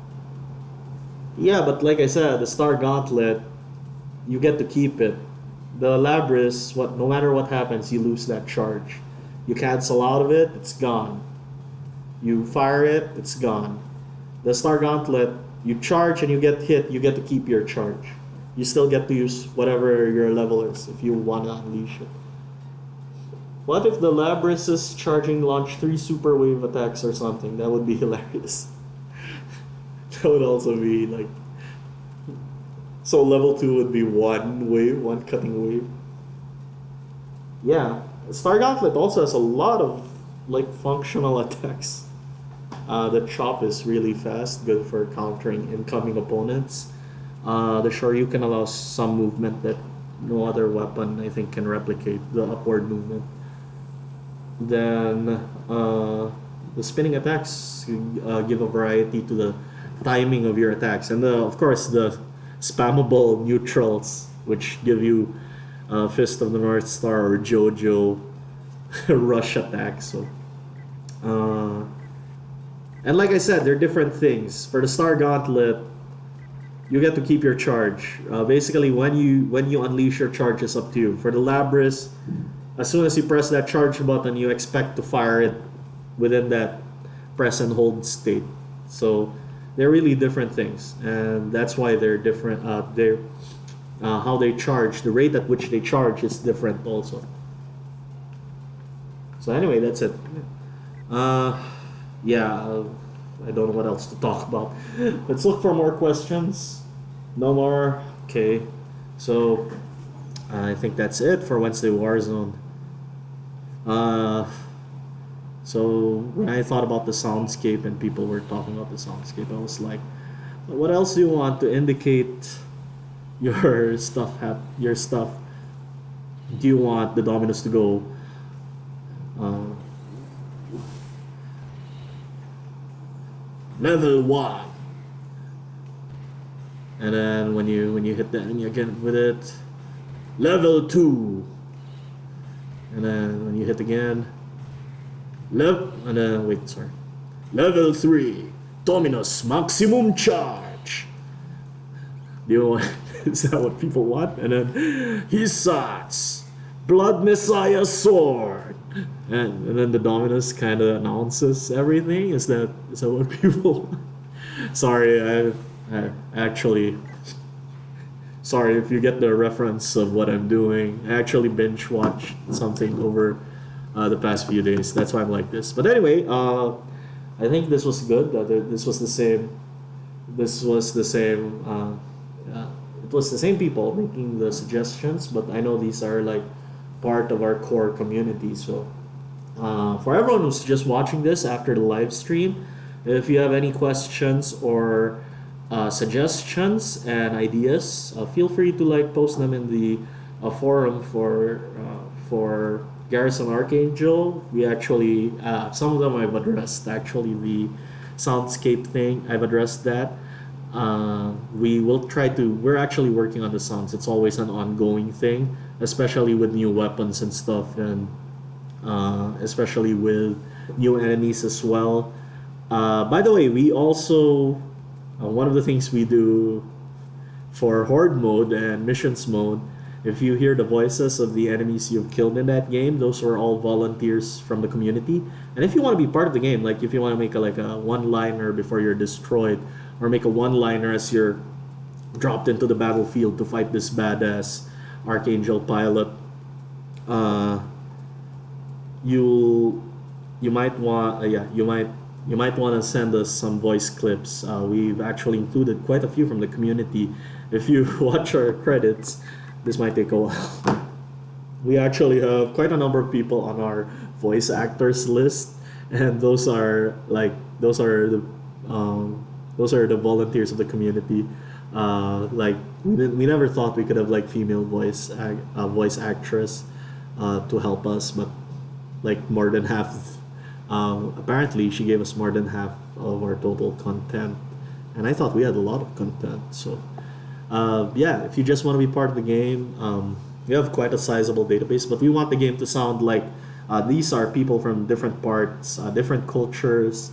Yeah, but like I said, the Star Gauntlet, you get to keep it. The Labris, no matter what happens, you lose that charge. You cancel out of it, it's gone. You fire it, it's gone. The Star Gauntlet, you charge and you get hit, you get to keep your charge. You still get to use whatever your level is if you want to unleash it. What if the Labris is charging launch 3 super wave attacks or something? That would be hilarious. That would also be like... So level 2 would be one wave, one cutting wave. Yeah, Star Gauntlet also has a lot of like functional attacks. The chop is really fast, good for countering incoming opponents. The Shoryuken allows some movement that no other weapon I think can replicate, the upward movement. Then the spinning attacks give a variety to the timing of your attacks, and of course the spammable neutrals, which give you Fist of the North Star or JoJo rush attack. So, and like I said, they're different things. For the Star Gauntlet, you get to keep your charge. Basically, when you unleash your charge, is up to you. For the Labris, as soon as you press that charge button, you expect to fire it within that press and hold state. So they're really different things, and that's why they're different. They're how they charge, the rate at which they charge is different also. So anyway, that's it. Yeah, I don't know what else to talk about. Let's look for more questions. No more. Okay, so I think that's it for Wednesday Warzone. So when I thought about the soundscape and people were talking about the soundscape, I was like, what else do you want to indicate your stuff? Your stuff? Do you want the Dominus to go? Level 1, and then when you hit the enemy again with it, level 2, and then when you hit again, and then level 3, Dominus maximum charge. Do you want? Is that what people want? And then Hisatz, Blood Messiah sword. And then the Dominus kind of announces everything. Is that what people? Sorry, I actually. Sorry if you get the reference of what I'm doing. I actually binge watched something over the past few days. That's why I'm like this. But anyway, I think this was good. This was the same. This was the same. It was the same people making the suggestions, but I know these are like part of our core community. So for everyone who's just watching this after the live stream, if you have any questions or suggestions and ideas, feel free to like post them in the forum for Garrison Archangel. We actually some of them I've addressed. Actually, the soundscape thing, I've addressed that. We will try to. We're actually working on the sounds. It's always an ongoing thing, especially with new weapons and stuff, and especially with new enemies as well. By the way, we also one of the things we do for Horde mode and missions mode, if you hear the voices of the enemies you've killed in that game, those are all volunteers from the community. And if you want to be part of the game, like if you want to make a one-liner before you're destroyed, or make a one-liner as you're dropped into the battlefield to fight this badass Archangel pilot, you might want you might want to send us some voice clips. We've actually included quite a few from the community. If you watch our credits, this might take a while. We actually have quite a number of people on our voice actors list, and those are the volunteers of the community. Like we never thought we could have like female voice actress to help us, but like more than half. Apparently, she gave us more than half of our total content, and I thought we had a lot of content. So, yeah, if you just want to be part of the game, we have quite a sizable database, but we want the game to sound like these are people from different parts, different cultures.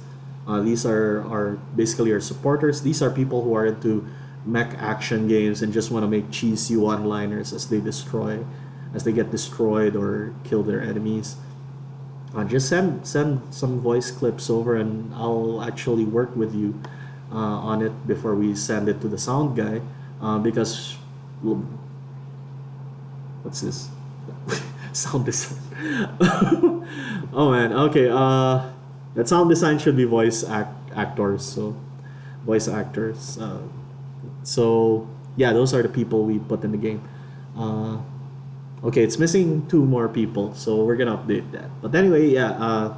These are basically our supporters. These are people who are into mech action games and just want to make cheesy one-liners as they get destroyed or kill their enemies. Just send some voice clips over, and I'll actually work with you on it before we send it to the sound guy. Because what's this? Sound design. Oh man. Okay. That sound design should be actors. So voice actors. So yeah, those are the people we put in the game. Uh, okay, it's missing two more people, so we're gonna update that. But anyway, yeah.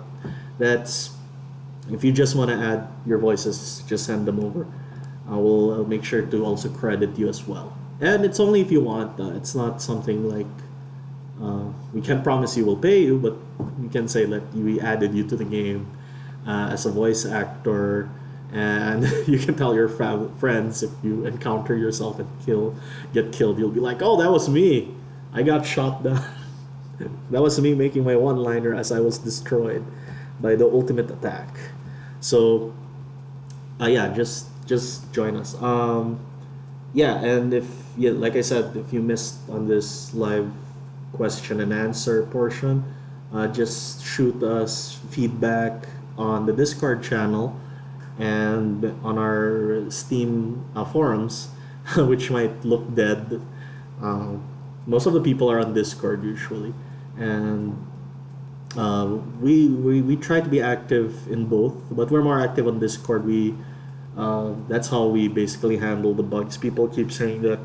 That's if you just want to add your voices, just send them over. I will make sure to also credit you as well. And it's only if you want. It's not something like we can't promise you will pay you, but we can say that we added you to the game as a voice actor, and you can tell your friends if you encounter yourself and get killed. You'll be like, "Oh, that was me. I got shot down. That was me making my one-liner as I was destroyed by the ultimate attack." So, yeah, just join us. Yeah, and if yeah, like I said, if you missed on this live question and answer portion, just shoot us feedback on the Discord channel and on our Steam forums, which might look dead. Most of the people are on Discord usually, and we try to be active in both, but we're more active on Discord. That's how we basically handle the bugs. People keep saying that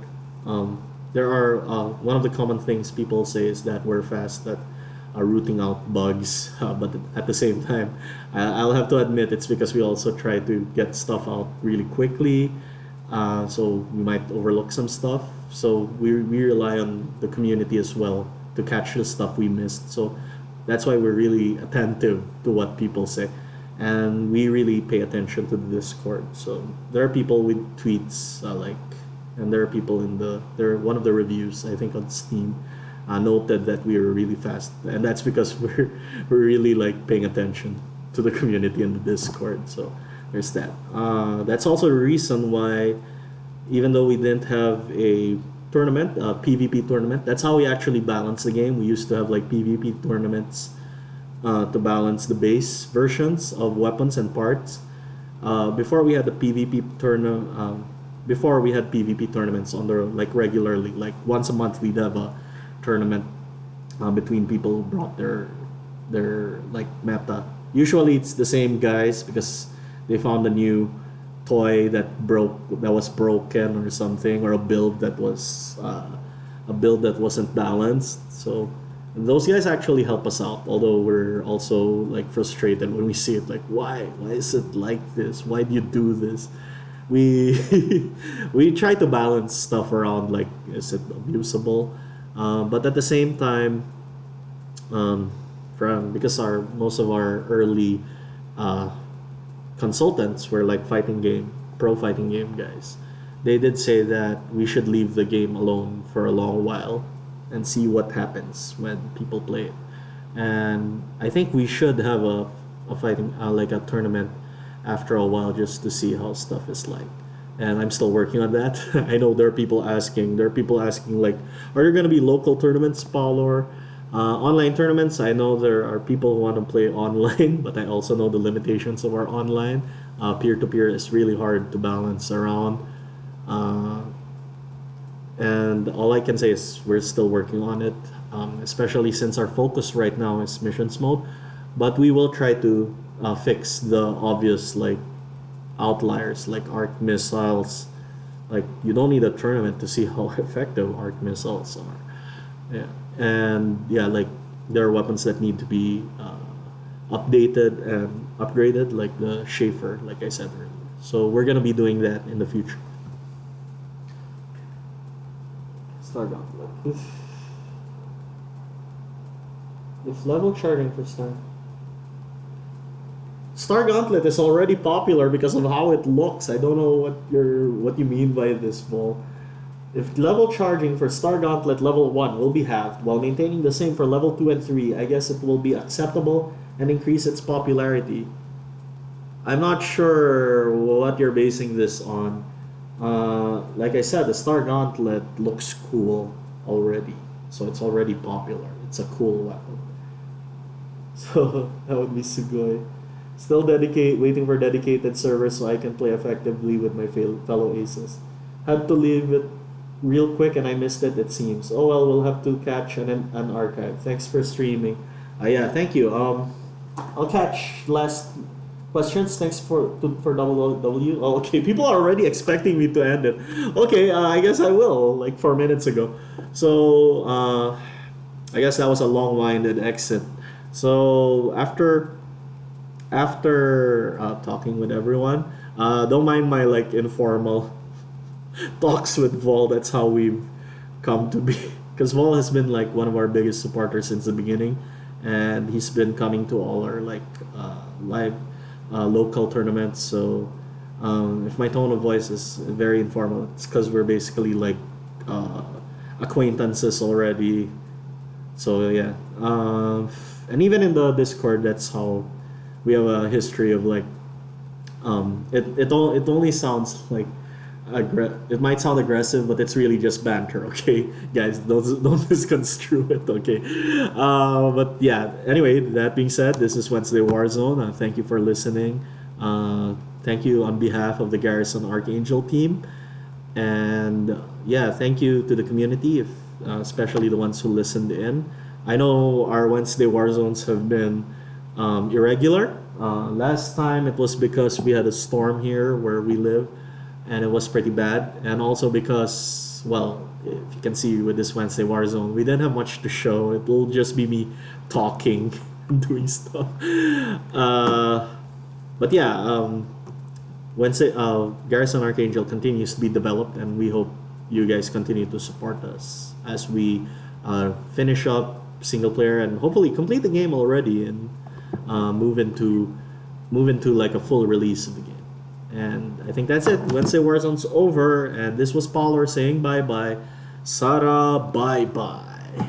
there are one of the common things people say is that we're fast at rooting out bugs, but at the same time, I'll have to admit it's because we also try to get stuff out really quickly. So we might overlook some stuff. So we rely on the community as well to catch the stuff we missed. So that's why we're really attentive to what people say, and we really pay attention to the Discord. So there are people with tweets and there are people one of the reviews I think on Steam noted that we were really fast, and that's because we're really like paying attention to the community in the Discord. So there's that. That's also the reason why, even though we didn't have a tournament, a PvP tournament, that's how we actually balance the game. We used to have like PvP tournaments to balance the base versions of weapons and parts. Before we had the PvP tournament, before we had PvP tournaments on the like regularly, like once a month we'd have a tournament between people who brought their like meta. Usually it's the same guys because they found a new toy that was broken or something, or a build that wasn't balanced. So those guys actually help us out, although we're also like frustrated when we see it, like why is it like this, why do you do this? We we try to balance stuff around, like is it abusable, but at the same time, because most of our early consultants were like pro fighting game guys. They did say that we should leave the game alone for a long while and see what happens when people play it. And I think we should have a fighting like a tournament after a while just to see how stuff is like. And I'm still working on that. I know there are people asking. Like, are there going to be local tournaments, Paolo? Online tournaments, I know there are people who want to play online, but I also know the limitations of our online. Peer-to-peer is really hard to balance around. And all I can say is we're still working on it, especially since our focus right now is missions mode. But we will try to fix the obvious like outliers, like arc missiles. Like, you don't need a tournament to see how effective arc missiles are. Yeah. And yeah, like there are weapons that need to be updated and upgraded, like the Schaefer, like I said earlier. So we're gonna be doing that in the future. Star Gauntlet. If level charting for Star Gauntlet is already popular because of how it looks. I don't know what you mean by this, Vol. If level charging for Star Gauntlet level 1 will be halved while maintaining the same for level 2 and 3, I guess it will be acceptable and increase its popularity. I'm not sure what you're basing this on. Like I said, the Star Gauntlet looks cool already, so it's already popular. It's a cool weapon. So that would be Sugoi. Still waiting for dedicated servers so I can play effectively with my fellow aces. Had to leave it real quick and I missed it. It seems. Oh well, we'll have to catch an archive. Thanks for streaming. Yeah, thank you. I'll catch last questions. Thanks for WW. Oh, okay. People are already expecting me to end it. Okay, I guess I will. Like 4 minutes ago. So I guess that was a long-winded exit. So after talking with everyone, don't mind my like informal talks with Vol. That's how we've come to be. Because Vol has been like one of our biggest supporters since the beginning, and he's been coming to all our like live local tournaments. So if my tone of voice is very informal, it's because we're basically like acquaintances already. So yeah, and even in the Discord, that's how we have a history of like it only sounds like it might sound aggressive, but it's really just banter. Okay, guys, don't misconstrue it. Okay, but yeah. Anyway, that being said, this is Wednesday Warzone. Thank you for listening. Thank you on behalf of the Garrison Archangel team, and yeah, thank you to the community, especially the ones who listened in. I know our Wednesday Warzones have been irregular. Last time it was because we had a storm here where we live, and it was pretty bad. And also because, well, if you can see with this Wednesday Warzone, we didn't have much to show. It will just be me talking and doing stuff. But yeah, Wednesday, Garrison Archangel continues to be developed, and we hope you guys continue to support us as we finish up single player and hopefully complete the game already and move into like a full release of the game. And I think that's it. Wednesday Warzone's over, and this was Paulo saying bye bye. Sara, bye bye.